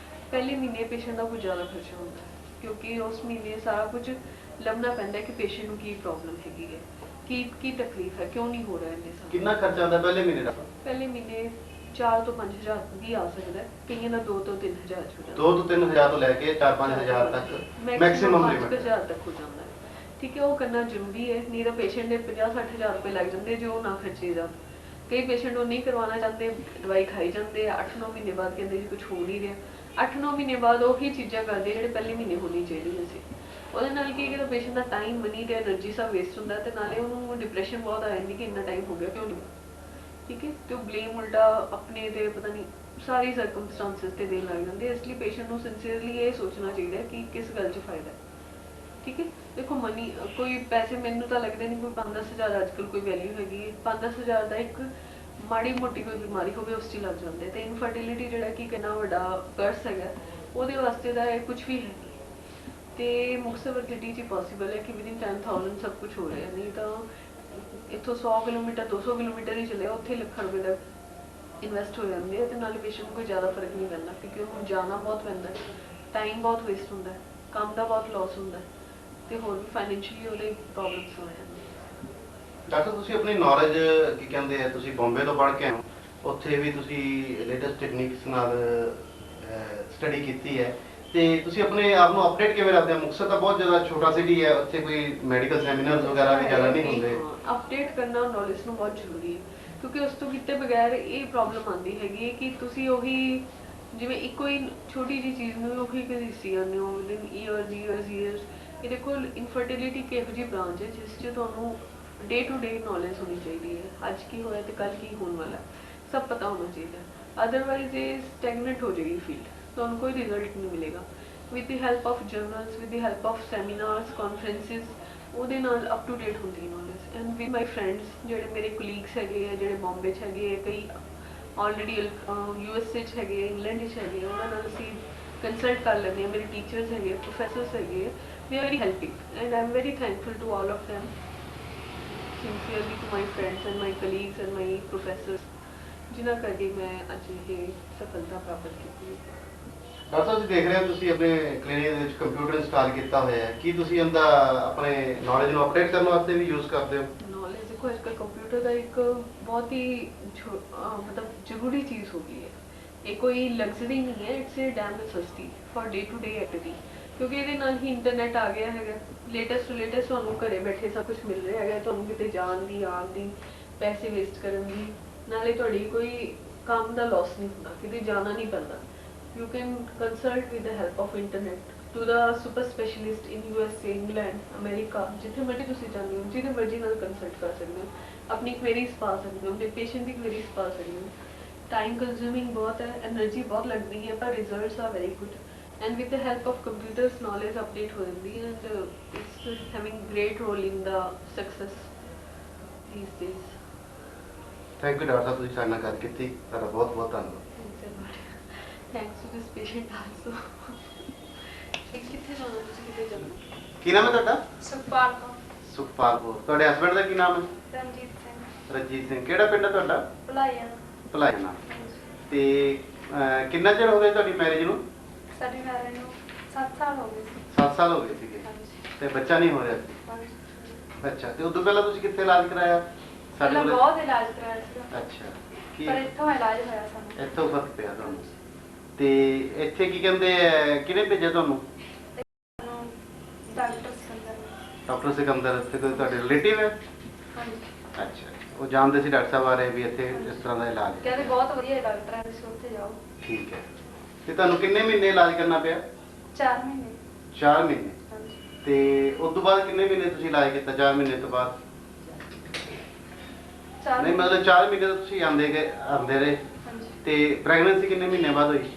ਪਹਿਲੇ ਮਹੀਨੇ ਪੇਸ਼ੈਂਟ ਦਾ ਕੁਝ ਜ਼ਿਆਦਾ ਖਰਚਾ ਹੁੰਦਾ ਹੈ ਕਿਉਂਕਿ ਉਸ ਮਹੀਨੇ ਸਾਰਾ ਕੁਝ ਲੱਭਣਾ ਪੈਂਦਾ ਕਿ ਪੇਸ਼ੈਂਟ ਨੂੰ ਕੀ ਪ੍ਰੋਬਲਮ ਹੈਗੀ ਹੈ, ਕੀ ਤਕਲੀਫ ਹੈ, ਕਿਉਂ ਨਹੀਂ ਹੋ ਰਿਹਾ ਇੰਨੇ ਸਾਲ। ਕਿੰਨਾ ਖਰਚਾ ਆਉਂਦਾ ਪਹਿਲੇ ਮਹੀਨੇ ਦਾ? ਪਹਿਲੇ ਮਹੀਨੇ 4 ਤੋਂ 5,000 ਵੀ ਆ ਸਕਦਾ ਹੈ, ਕਈਆਂ ਦਾ 2 ਤੋਂ 3,000 ਹੋ ਜਾਂਦਾ। 2 ਤੋਂ 3,000 ਤੋਂ ਲੈ ਕੇ 4-5,000 ਤੱਕ ਮੈਕਸਿਮਮ ਲਿਮਿਟ 5,000 ਤੱਕ ਹੋ ਜਾਂਦਾ ਹੈ, ਠੀਕ ਹੈ। ਉਹ ਕਰਨਾ ਜ਼ਰੂਰੀ ਹੈ, ਨਹੀਂ ਤਾਂ ਪੇਸ਼ੈਂਟ ਦੇ 50-60,000 ਰੁਪਏ ਲੱਗ ਜਾਂਦੇ ਜੋ ਨਾ ਖਰਚੇ ਜਾਣ। ਕਈ ਪੇਸ਼ੈਂਟ ਉਹ ਨਹੀਂ ਕਰਵਾਉਣਾ ਚਾਹੁੰਦੇ, ਦਵਾਈ ਖਾਈ ਜਾਂਦੇ ਆ, 8-9 ਮਹੀਨੇ ਬਾਅਦ ਕਹਿੰਦੇ ਜੀ ਕੁਝ ਹੋ ਨਹੀਂ ਰਿਹਾ। 8-9 ਮਹੀਨੇ ਬਾਅਦ ਉਹੀ ਚੀਜ਼ਾਂ ਕਰਦੇ ਜਿਹੜੇ ਪਹਿਲੇ ਮਹੀਨੇ ਹੋਣੀ ਚਾਹੀਦੀਆਂ ਸੀ। ਉਹਦੇ ਨਾਲ ਕੀ ਕਿ ਪੇਸ਼ੈਂਟ ਦਾ ਟਾਈਮ, ਮਨੀ ਤੇ એનર્ਜੀ ਸਭ ਵੇਸਟ ਹੁੰਦਾ, ਤੇ ਨਾਲੇ ਉਹਨੂੰ ਡਿਪਰੈਸ਼ਨ ਬਹੁਤ ਆ ਜਾਂਦੀ ਕਿ ਇੰਨਾ ਟਾਈਮ ਹੋ ਗਿਆ ਕਿਉਂ ਨਹੀਂ। ਠੀਕ ਹੈ, ਤੇ ਉਹ ਬਲੇਮ ਉਲਟਾ ਆਪਣੇ ਤੇ ਪਤਾ ਨਹੀਂ ਸਾਰੀ ਸਰਕਮਸਟੈਂਸਸ ਤੇ ਦੇਣ ਲੱਗ ਜਾਂਦੇ। ਇਸ ਲਈ ਪੇਸ਼ੈਂਟ ਨੂੰ ਸਿੰਸੀਅਰਲੀ ਇਹ ਸੋਚਣਾ ਚਾਹੀਦਾ ਕਿ ਕਿਸ ਗੱਲ 'ਚ ਫਾਇਦਾ ਹੈ। ਠੀਕ ਹੈ, ਦੇਖੋ ਮਨੀ ਕੋਈ ਪੈਸੇ ਮੈਨੂੰ ਤਾਂ ਲੱਗਦੇ ਨਹੀਂ ਕੋਈ 5-10 ਹਜ਼ਾਰ ਅੱਜ ਕੱਲ੍ਹ ਕੋਈ ਵੈਲਿਊ ਹੈਗੀ ਹੈ। 5-10 ਹਜ਼ਾਰ ਦਾ ਇੱਕ ਮਾੜੀ ਮੋਟੀ ਕੋਈ ਬਿਮਾਰੀ ਹੋਵੇ ਉਸ 'ਚ ਹੀ ਲੱਗ ਜਾਂਦੇ, ਤੇ ਇਨਫਰਟੀਲਿਟੀ ਜਿਹੜਾ ਕਿ ਕਿੰਨਾ ਵੱਡਾ ਕਰਸ ਹੈਗਾ, ਉਹਦੇ ਵਾਸਤੇ ਦਾ ਇਹ ਕੁਝ ਵੀ ਹੈ ਨਹੀਂ। ਤੇ ਮੁਕਤਸਰ ਸਿਟੀ 'ਚ ਪੋਸੀਬਲ ਹੈ ਕਿ ਵਿਦਿਨ 10,000 ਸਭ ਕੁਝ ਹੋ ਰਿਹਾ, ਨਹੀਂ ਤਾਂ ਇੱਥੋਂ 100 ਕਿਲੋਮੀਟਰ 200 ਕਿਲੋਮੀਟਰ ਹੀ ਚੱਲਿਆ ਉੱਥੇ ਲੱਖਾਂ ਰੁਪਏ ਦਾ ਇਨਵੈਸਟ ਹੋ ਜਾਂਦੇ ਆ, ਤੇ ਨਾਲੇ ਪੇਸ਼ੈਂਟ ਨੂੰ ਕੋਈ ਜ਼ਿਆਦਾ ਫਰਕ ਨਹੀਂ ਪੈਂਦਾ ਕਿਉਂਕਿ ਉਹਨੂੰ ਜਾਣਾ ਬਹੁਤ ਪੈਂਦਾ, ਟਾਈਮ ਬਹੁਤ ਵੇਸਟ ਹੁੰਦਾ, ਕੰਮ ਦਾ ਬਹੁਤ ਲਾਸ ਹੁੰਦਾ, ਤੇ ਹੋਰ ਵੀ ਫਾਈਨੈਂਸ਼ੀਅਲੀ ਉਹਦੇ ਪ੍ਰੋਬਲਮਸ ਹੋ ਜਾਂਦੀਆਂ। ਡਾਕਟਰ ਤੁਸੀਂ ਆਪਣੀ ਨੌਲੇਜ ਕੀ ਕਹਿੰਦੇ ਆ, ਤੁਸੀਂ ਬੰਬੇ ਤੋਂ ਪੜ੍ਹ ਕੇ ਆਏ ਹੋ, ਉੱਥੇ ਵੀ ਤੁਸੀਂ ਲੇਟੈਸਟ ਟੈਕਨੀਕਸ ਨਾਲ ਸਟੱਡੀ ਕੀਤੀ ਹੈ, ਤੇ ਤੁਸੀਂ ਆਪਣੇ ਆਪ ਨੂੰ ਅਪਡੇਟ ਕਿਵੇਂ ਰੱਖਦੇ ਹੋ? ਮੁਕਤਸਰ ਤਾਂ ਬਹੁਤ ਜ਼ਿਆਦਾ ਛੋਟਾ ਸਿਟੀ ਹੈ, ਉੱਥੇ ਕੋਈ ਮੈਡੀਕਲ ਸੈਮੀਨਾਰਸ ਵਗੈਰਾ ਵੀ ਜ਼ਿਆਦਾ ਨਹੀਂ ਹੁੰਦੇ। ਅਪਡੇਟ ਕਰਨਾ ਨੌਲੇਜ ਨੂੰ ਬਹੁਤ ਜ਼ਰੂਰੀ ਹੈ, ਕਿਉਂਕਿ ਉਸ ਤੋਂ ਕੀਤੇ ਬਗੈਰ ਇਹ ਪ੍ਰੋਬਲਮ ਆਉਂਦੀ ਹੈਗੀ ਹੈ ਕਿ ਤੁਸੀਂ ਉਹੀ ਜਿਵੇਂ ਇੱਕੋ ਹੀ ਛੋਟੀ ਜਿਹੀ ਚੀਜ਼ ਨੂੰ ਉਹੀ ਘਸੀਟੀ ਜਾਂਦੇ ਹੋ ਵਿਦਿਨ ਈਅਰਸ। ਇਹ ਦੇਖੋ ਇਨਫਰਟੀਲਿਟੀ ਇੱਕ ਇਹੋ ਜਿਹੀ ਬ੍ਰਾਂਚ ਹੈ ਜਿਸ 'ਚ ਤੁਹਾਨੂੰ ਡੇ ਟੂ ਡੇ ਨੌਲੇਜ ਹੋਣੀ ਚਾਹੀਦੀ ਹੈ। ਅੱਜ ਕੀ ਹੋਇਆ ਤੇ ਕੱਲ ਕੀ ਹੋਣ ਵਾਲਾ ਸਭ ਪਤਾ ਹੋਣਾ ਚਾਹੀਦਾ, ਅਦਰਵਾਈਜ਼ ਇਹ ਸਟੈਗਨੈਂਟ ਹੋ ਜਾਏਗੀ ਫੀਲਡ, ਤੁਹਾਨੂੰ ਕੋਈ ਰਿਜ਼ਲਟ ਨਹੀਂ ਮਿਲੇਗਾ। With the help of journals, with the help of seminars, conferences, ਉਹਦੇ ਨਾਲ ਅਪ ਟੂ ਡੇਟ ਹੁੰਦੀ ਹੈ knowledge. And with my friends ਜਿਹੜੇ ਮੇਰੇ ਕੋਲੀਗਸ ਹੈਗੇ ਆ, ਜਿਹੜੇ ਬੰਬੇ 'ਚ ਹੈਗੇ ਆ, ਕਈ ਆਲਰੇਡੀ USA 'ਚ ਹੈਗੇ, ਇੰਗਲੈਂਡ 'ਚ ਹੈਗੇ, ਉਹਨਾਂ ਨਾਲ ਅਸੀਂ ਕੰਸਲਟ ਕਰ ਲੈਂਦੇ ਹਾਂ। ਮੇਰੇ ਟੀਚਰਸ ਹੈਗੇ, ਪ੍ਰੋਫੈਸਰਸ ਹੈਗੇ, they are very helping and I am very thankful to all of them, sincerely to my friends and my colleagues and my professors, ਜਿਨ੍ਹਾਂ ਕਰਕੇ ਮੈਂ ਅੱਜ ਇਹ ਸਫਲਤਾ ਪ੍ਰਾਪਤ ਕੀਤੀ ਹੈ। ਡਾਕਟਰ ਸਾਹਿਬ ਜੀ ਦੇਖ ਰਹੇ ਹੋ ਤੁਸੀਂ ਆਪਣੇ ਕਲੀਨਿਕ ਦੇ ਵਿੱਚ ਕੰਪਿਊਟਰ ਇੰਸਟਾਲ ਕੀਤਾ ਹੋਇਆ ਹੈ, ਕੀ ਤੁਸੀਂ ਇਹਦਾ ਆਪਣੇ ਨੌਲੇਜ ਨੂੰ ਅਪਡੇਟ ਕਰਨ ਵਾਸਤੇ ਵੀ ਯੂਜ਼ ਕਰਦੇ ਹੋ? ਨੌਲੇਜ ਦੇਖੋ ਅੱਜ ਕੱਲ੍ਹ ਕੰਪਿਊਟਰ ਦਾ ਇੱਕ ਬਹੁਤ ਹੀ ਮਤਲਬ ਜ਼ਰੂਰੀ ਚੀਜ਼ ਹੋ ਗਈ ਹੈ। ਇਹ ਕੋਈ ਲਗਜ਼ਰੀ ਨਹੀਂ ਹੈ, it's a damn necessity for day to day activity, ਕਿਉਂਕਿ ਇਹਦੇ ਨਾਲ ਹੀ ਇੰਟਰਨੈਟ ਆ ਗਿਆ ਹੈਗਾ, ਲੇਟੈਸਟ ਤੁਹਾਨੂੰ ਘਰੇ ਬੈਠੇ ਸਭ ਕੁਝ ਮਿਲ ਰਿਹਾ ਹੈਗਾ, ਤੁਹਾਨੂੰ ਕਿਤੇ ਜਾਣ ਦੀ, ਆਉਣ ਦੀ, ਪੈਸੇ ਵੇਸਟ ਕਰਨ ਦੀ, ਨਾਲੇ ਤੁਹਾਡੀ ਕੋਈ ਕੰਮ ਦਾ ਲਾਸ ਨਹੀਂ ਹੁੰਦਾ, ਕਿਤੇ ਜਾਣਾ ਨਹੀਂ ਪੈਂਦਾ। You can consult with the help of internet to the super specialist in USA, England, America, ਜਿੱਥੇ ਮਰਜ਼ੀ ਤੁਸੀਂ ਚਾਹੁੰਦੇ ਹੋ, ਜਿਹਦੇ ਮਰਜ਼ੀ ਨਾਲ ਕੰਸਲਟ ਕਰ ਸਕਦੇ ਹੋ, ਆਪਣੀ ਕੁਐਰੀਜ਼ ਪਾ ਸਕਦੇ ਹੋ, ਆਪਣੇ ਪੇਸ਼ੈਂਟ ਦੀ ਕੁਐਰੀਜ਼ ਪਾ ਸਕਦੇ ਹੋ। ਟਾਈਮ ਕੰਜ਼ਿਊਮਿੰਗ ਬਹੁਤ ਹੈ, એનર્ਜੀ ਬਹੁਤ ਲੱਗਦੀ ਹੈ, ਪਰ results are very good. And with the help of computers, knowledge update ho jandi hai, and it's having great role in the success these days. Thank you doctor ਸਾਹਿਬ, ਤੁਸੀਂ ਸਾਡੇ ਨਾਲ ਗੱਲ ਕੀਤੀ, ਤੁਹਾਡਾ ਬਹੁਤ ਬਹੁਤ ਧੰਨਵਾਦ। Thanks to this patient also. ਕਿੱਥੇ ਜਾਣਾ ਤੁਸੀਂ, ਕਿੱਥੇ ਜਾਣਾ? ਕੀ ਨਾਮ ਹੈ ਤੁਹਾਡਾ? ਸੁਖਪਾਲ ਕੌਰ। ਸੁਖਪਾਲ ਕੌਰ। ਤੁਹਾਡੇ ਹਸਬੰਡ ਦਾ ਕੀ ਨਾਮ ਹੈ? ਰਣਜੀਤ ਸਿੰਘ। ਰਣਜੀਤ ਸਿੰਘ। ਕਿਹੜਾ ਪਿੰਡ ਹੈ ਤੁਹਾਡਾ? ਭਲਾਈਆਂ। ਭਲਾਈਆਂ। ਤੇ ਕਿੰਨਾ ਚਿਰ ਹੋ ਗਿਆ ਤੁਹਾਡੀ ਮੈਰਿਜ ਨੂੰ? ਸਾਡੀ ਮੈਰਿਜ ਨੂੰ 7 ਸਾਲ ਹੋ ਗਏ ਸੀ। 7 ਸਾਲ ਹੋ ਗਏ ਸੀਗੇ, ਤੇ ਬੱਚਾ ਨਹੀਂ ਹੋ ਰਿਹਾ ਸੀ? ਅੱਛਾ, ਤੇ ਉਦੋਂ ਪਹਿਲਾਂ ਤੁਸੀਂ ਕਿੱਥੇ ਇਲਾਜ ਕਰਾਇਆ? ਪਹਿਲਾਂ ਬਹੁਤ ਇਲਾਜ ਕਰਾਇਆ ਸੀ, ਅੱਛਾ, ਕੀ ਪਰ ਇੱਥੋਂ ਇਲਾਜ ਹੋਇਆ ਸਾਨੂੰ। ਇੱਥੋਂ ਫਰਕ ਪਿਆ ਤੁਹਾਨੂੰ? ਤੇ ਇੱਥੇ ਕੀ ਕਹਿੰਦੇ ਆ, ਕਿਹਨੇ ਭੇਜਿਆ ਤੁਹਾਨੂੰ? ਡਾਕਟਰ ਸਿਕੰਦਰ। ਡਾਕਟਰ ਸਿਕੰਦਰ ਇੱਥੇ ਕੋਈ ਤੁਹਾਡੇ ਰਿਲੇਟਿਵ ਹੈ? ਹਾਂਜੀ। ਅੱਛਾ, ਉਹ ਜਾਣਦੇ ਸੀ ਡਾਕਟਰ ਸਾਹਿਬ ਬਾਰੇ ਵੀ ਇੱਥੇ ਇਸ ਤਰ੍ਹਾਂ ਦਾ ਇਲਾਜ ਹੈ? ਕਹਿੰਦੇ ਬਹੁਤ ਵਧੀਆ ਡਾਕਟਰ ਹੈ, ਤੁਸੀਂ ਉੱਥੇ ਜਾਓ। ਠੀਕ ਹੈ। ਤੇ ਤੁਹਾਨੂੰ ਕਿੰਨੇ ਮਹੀਨੇ ਇਲਾਜ ਕਰਨਾ ਪਿਆ? 4 ਮਹੀਨੇ। 4 ਮਹੀਨੇ। ਹਾਂਜੀ। ਤੇ ਉਸ ਤੋਂ ਬਾਅਦ ਕਿੰਨੇ ਮਹੀਨੇ ਤੁਸੀਂ ਇਲਾਜ ਕੀਤਾ? 4 ਮਹੀਨੇ ਤੋਂ ਬਾਅਦ? ਨਹੀਂ, ਮਤਲਬ 4 ਮਹੀਨੇ ਤੋਂ ਤੁਸੀਂ ਆਉਂਦੇ ਰਹੇ। ਹਾਂਜੀ। ਤੇ ਪ੍ਰੈਗਨੈਂਸੀ ਕਿੰਨੇ ਮਹੀਨੇ ਬਾਅਦ ਹੋਈ?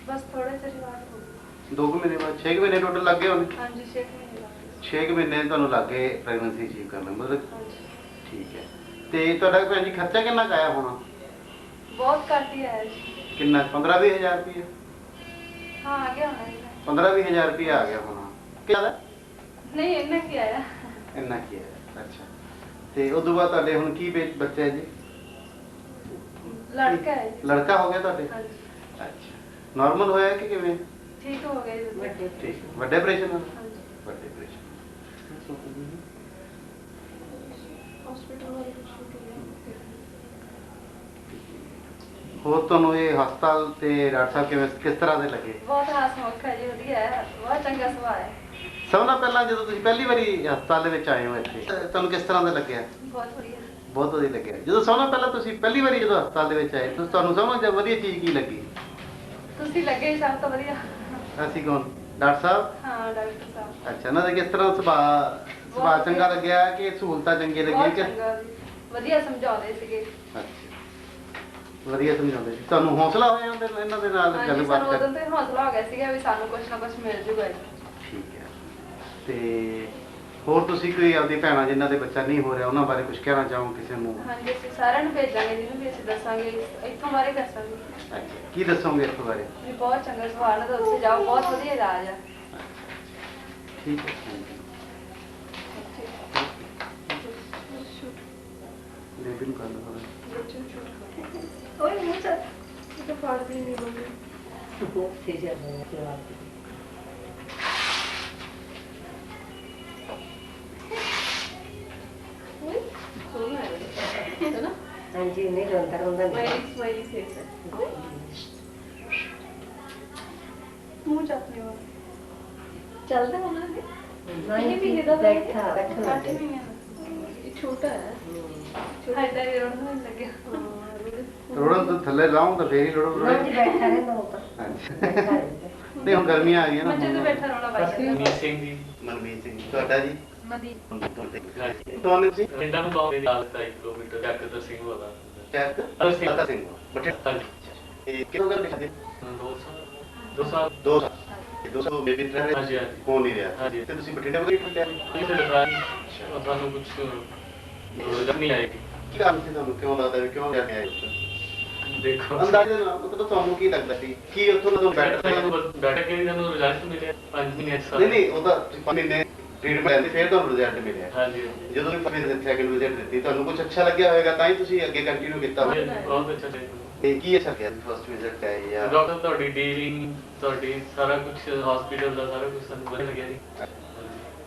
ਬਸ ਥੋੜੇ ਚਿਰ ਬਾਅਦ ਹੋ ਗਈ। 2 ਮਹੀਨੇ ਬਾਅਦ? 6 ਮਹੀਨੇ ਟੋਟਲ ਲੱਗੇ ਹੋਣੇ? ਹਾਂਜੀ, 6 ਮਹੀਨੇ ਲੱਗ ਗਏ। 6 ਮਹੀਨੇ ਤੁਹਾਨੂੰ ਲੱਗੇ ਪ੍ਰੈਗਨੈਂਸੀ ਅਚੀਵ ਕਰਨ ਮਤਲਬ? ਹਾਂਜੀ। ਠੀਕ ਹੈ। ਤੇ ਤੁਹਾਡਾ ਭੈਣ ਜੀ ਖਰਚਾ ਕਿੰਨਾ ਕੁ ਆਇਆ ਹੋਣਾ? ਬਹੁਤ ਘੱਟ ਹੀ ਆਇਆ ਜੀ। ਕਿੰਨਾ? 15-20 ਹਜ਼ਾਰ ਰੁਪਏ? ਹਾਂ, ਆ ਗਿਆ ਹੋਣਾ ਜੀ। 15-20 ਹਜ਼ਾਰ ਰੁਪਏ ਆ ਗਿਆ ਹੋਣਾ? ਕਿੰਨਾ? ਨਹੀਂ, ਇੰਨਾ ਕੀ ਆਇਆ। ਇੰਨਾ ਕੀ ਆਇਆ? ਅੱਛਾ। ਤੇ ਉਸ ਤੋਂ ਬਾਅਦ ਤੁਹਾਡੇ ਹੁਣ ਕੀ ਬੱਚਾ ਹੈ ਜੀ? ਲੜਕਾ ਹੈ ਜੀ। ਲੜਕਾ ਹੋ ਗਿਆ ਤੁਹਾਡੇ? ਹਾਂਜੀ। ਅੱਛਾ, ਨਾਰਮਲ ਹੋਇਆ ਕਿ ਕਿਵੇਂ? ਠੀਕ ਹੋ ਗਿਆ ਜੀ। ਵੱਡੇ। ਠੀਕ। ਵੱਡੇ ਆਪਰੇਸ਼ਨ? ਹਾਂਜੀ। ਵੱਡੇ ਆਪਰੇਸ਼ਨ। ਹਸਪੀਟਲ ਵਾਲੇ ਕੁਝ ਹੋਰ ਤੁਹਾਨੂੰ ਇਹ ਹਸਪਤਾਲ ਤੇ ਡਾਕਟਰ ਸਾਹਿਬ ਕਿਸ ਤਰ੍ਹਾਂ ਦੇ ਲੱਗੇ? ਬਹੁਤ ਹਸਮੁਖ ਹੈ ਜੀ, ਵਧੀਆ ਹੈ, ਬਹੁਤ ਚੰਗਾ ਸੁਭਾਅ ਹੈ। ਸਭ ਨਾਲ ਪਹਿਲਾਂ ਜਦੋਂ ਤੁਸੀਂ ਪਹਿਲੀ ਵਾਰੀ ਹਸਪਤਾਲ ਦੇ ਵਿੱਚ ਆਏ ਹੋ ਇੱਥੇ, ਤੁਹਾਨੂੰ ਕਿਸ ਤਰ੍ਹਾਂ ਦਾ ਲੱਗਿਆ? ਬਹੁਤ ਵਧੀਆ। ਬਹੁਤ ਵਧੀਆ ਲੱਗਿਆ। ਜਦੋਂ ਸਭ ਤੋਂ ਪਹਿਲਾਂ ਤੁਸੀਂ ਪਹਿਲੀ ਵਾਰੀ ਜਦੋਂ ਹਸਪਤਾਲ ਦੇ ਵਿੱਚ ਆਏ ਤੁਸੀਂ ਤੁਹਾਨੂੰ ਸਭ ਤੋਂ ਵਧੀਆ ਚੀਜ਼ ਕੀ ਲੱਗੀ? ਤੁਸੀਂ ਲੱਗੇ ਸਭ ਤੋਂ ਵਧੀਆ। ਅਸੀਂ ਕੌਣ? ਡਾਕਟਰ ਸਾਹਿਬ? ਹਾਂ ਡਾਕਟਰ ਸਾਹਿਬ ਅੱਛਾ, ਇਹਨਾਂ ਦਾ ਕਿਸ ਤਰ੍ਹਾਂ ਸੁਭਾਅ ਚੰਗਾ ਲੱਗਿਆ ਕਿ ਸਹੂਲਤਾਂ ਚੰਗੀਆਂ ਲੱਗੀਆਂ ਬਹੁਤ ਕਿ? ਚੰਗਾ ਜੀ, ਵਧੀਆ ਸਮਝਾਉਂਦੇ ਸੀਗੇ। ਅੱਛਾ, ਵਧੀਆ ਸਮਝਾਉਂਦੇ ਸੀ। ਤੁਹਾਨੂੰ ਹੌਸਲਾ ਹੋਇਆ ਇਹਨਾਂ ਦੇ ਨਾਲ ਹਾਂਜੀ ਗੱਲਬਾਤ ਸਾਨੂੰ ਉਦੋਂ ਕਰ? ਤੋਂ ਹੀ ਹੌਸਲਾ ਹੋ ਗਿਆ ਸੀਗਾ ਵੀ ਸਾਨੂੰ ਕੁਝ ਨਾ ਕੁਝ ਮਿਲ ਜੂਗਾ ਜੀ। ਠੀਕ ਹੈ। ਤੇ ਹੋਰ ਤੁਸੀਂ ਕੋਈ ਆਪਦੀ ਭੈਣਾਂ ਜਿਨ੍ਹਾਂ ਦੇ ਬੱਚਾ ਨਹੀਂ ਹੋ ਰਿਹਾ ਉਹਨਾਂ ਬਾਰੇ ਕੁਝ ਕਹਿਣਾ ਚਾਹੋ ਕਿਸੇ ਨੂੰ? ਹਾਂਜੀ ਅਸੀਂ ਸਾਰਿਆਂ ਨੂੰ ਭੇਜਾਂਗੇ, ਜਿਹਨੂੰ ਵੀ ਅਸੀਂ ਦੱਸਾਂਗੇ ਇੱਥੋਂ ਬਾਰੇ ਦੱਸਾਂਗੇ ਅੱਛਾ, ਕੀ ਦੱਸੋਗੇ ਇਸ ਬਾਰੇ? ਵੀ ਬਹੁਤ ਚੰਗਾ ਸਵਾਲ ਹੈ, ਤਾਂ ਉੱਥੇ ਜਾਓ, ਬਹੁਤ ਵਧੀਆ ਇਲਾਜ ਆ। ਠੀਕ ਹੈ, ਬੇਬੀ ਨੂੰ ਕਰ ਲਓ ਥੋੜ੍ਹਾ। ਓਏ ਮੂੰਹ ਚ ਇਹ ਤਾਂ ਫੜਦੀ ਨਹੀਂ ਬੋਲੀ। ਉੱਥੇ ਜਾਂਦੇ ਨੇ ਜਵਾਬ ਹੈ ਨਾ ਹਾਂਜੀ ਨਹੀਂ ਰੋਂਦਾ ਨਹੀਂ ਸਮਾਈਲੀ ਫੇਸ ਹੈ। ਮੂੰਹ ਚੱਪਨੇ ਵਾ ਚੱਲਦਾ ਉਹਨਾਂ ਦੇ ਨਹੀਂ ਮਹੀਨੇ ਦਾ ਬੈਠਾ 8 ਮਹੀਨੇ ਇਹ ਛੋਟਾ ਹੈ। ਛੋਟਾ ਹੈ ਤਾਂ ਰੋਣ ਨਹੀਂ ਲੱਗਿਆ। ਰੋੜਨ ਤੋਂ ਥੱਲੇ ਲਾਉਂ ਤਾਂ ਫੇਰ ਹੀ ਲੋੜੋ। ਹਾਂਜੀ ਬੈਠਾ ਰਹਿੰਦਾ ਉਹ ਤਾਂ ਹਾਂਜੀ, ਬੈਠਾ ਰਹਿੰਦਾ। ਨਹੀਂ ਹੁਣ ਗਰਮੀਆਂ ਆ ਗਈਆਂ ਨਾ। ਮੰਜੇ ਤੇ ਬੈਠਾ ਰੋਣਾ ਪਾਈ ਮੀਤ ਸਿੰਘ ਜੀ ਮਨਮੀਤ ਸਿੰਘ, ਤੁਹਾਡਾ ਜੀ? ਮਦੀ ਤੁਹਾਨੂੰ ਤੁਸੀਂ ਪਿੰਡਾਂ ਨੂੰ ਬਹੁਤ ਦੀ ਹਾਲਤ ਹੈ 1 ਕਿਲੋਮੀਟਰ ਚੱਕ ਸਿੰਘ ਵਾਲਾ ਚੈੱਕ ਅਸੀਂ ਪਤਾ ਸਿੰਘ ਬਟੇ ਹਾਂਜੀ ਇਹ ਕਿਹੋ ਗੱਲ ਲਿਖਦੇ? 2 ਸਾਲ 2 ਸਾਲ 200 ਬੇਬੀ ਟ੍ਰੈਵਲ ਹਾਂਜੀ, ਹਾਂਜੀ। ਹੋ ਨਹੀਂ ਰਿਹਾ ਹਾਂਜੀ। ਤੇ ਤੁਸੀਂ ਬਠਿੰਡੇ ਵਗੈਰਾ ਲਿਆ? ਇਹ ਤੇ ਲਗਾ ਸਾਨੂੰ ਕੁਝ ਰੋਜ਼ਗਾਰ ਨਹੀਂ ਆਏਗੀ। ਕੀ ਕਾਰਨ ਸੀ ਤੁਹਾਨੂੰ? ਕਿਉਂ ਲੱਗਦਾ ਵੀ ਕਿਉਂ ਜਾ ਕੇ ਆਏ ਉੱਥੇ? ਦੇਖੋ ਅੰਦਾਜ਼ੇ ਨਾਲ ਮਤਲਬ ਤੁਹਾਨੂੰ ਕੀ ਲੱਗਦਾ ਸੀ ਕੀ ਉੱਥੋਂ ਦਾ ਤੁਹਾਨੂੰ ਬੈਠਕ ਕੇ ਸਾਨੂੰ ਰਿਜ਼ਲਟ ਮਿਲਿਆ 5 ਮਹੀਨੇ ਨਹੀਂ ਨਹੀਂ ਉਹ ਤਾਂ 5 ਮਹੀਨੇ ਟ੍ਰੀਟਮੈਂਟ ਲੈਂਦੇ ਫਿਰ ਤੁਹਾਨੂੰ ਰਿਜ਼ਲਟ ਮਿਲਿਆ। ਹਾਂਜੀ ਜਦੋਂ ਵੀ ਫਿਰ ਸੈਕਿੰਡ ਵਿਜ਼ਿਟ ਦਿੱਤੀ ਤੁਹਾਨੂੰ ਕੁਝ ਅੱਛਾ ਲੱਗਿਆ ਹੋਵੇਗਾ ਤਾਂ ਹੀ ਤੁਸੀਂ ਅੱਗੇ ਕੰਟੀਨਿਊ ਕੀਤਾ ਹੋਵੇਗਾ। ਬਹੁਤ ਅੱਛਾ ਜੀ। ਤੇ ਕੀ ਅੱਛਾ ਗਿਆ ਫਸਟ ਵਿਜ਼ਿਟ ਹੈ ਜਾਂ ਡਾਕਟਰ ਤੁਹਾਡੀ ਡੀਲਿੰਗ ਤੁਹਾਡੀ ਸਾਰਾ ਕੁਝ ਹਸਪੀਟਲ ਦਾ ਸਾਰਾ ਕੁਝ ਸਾਨੂੰ ਵਧੀਆ ਲੱਗਿਆ ਜੀ।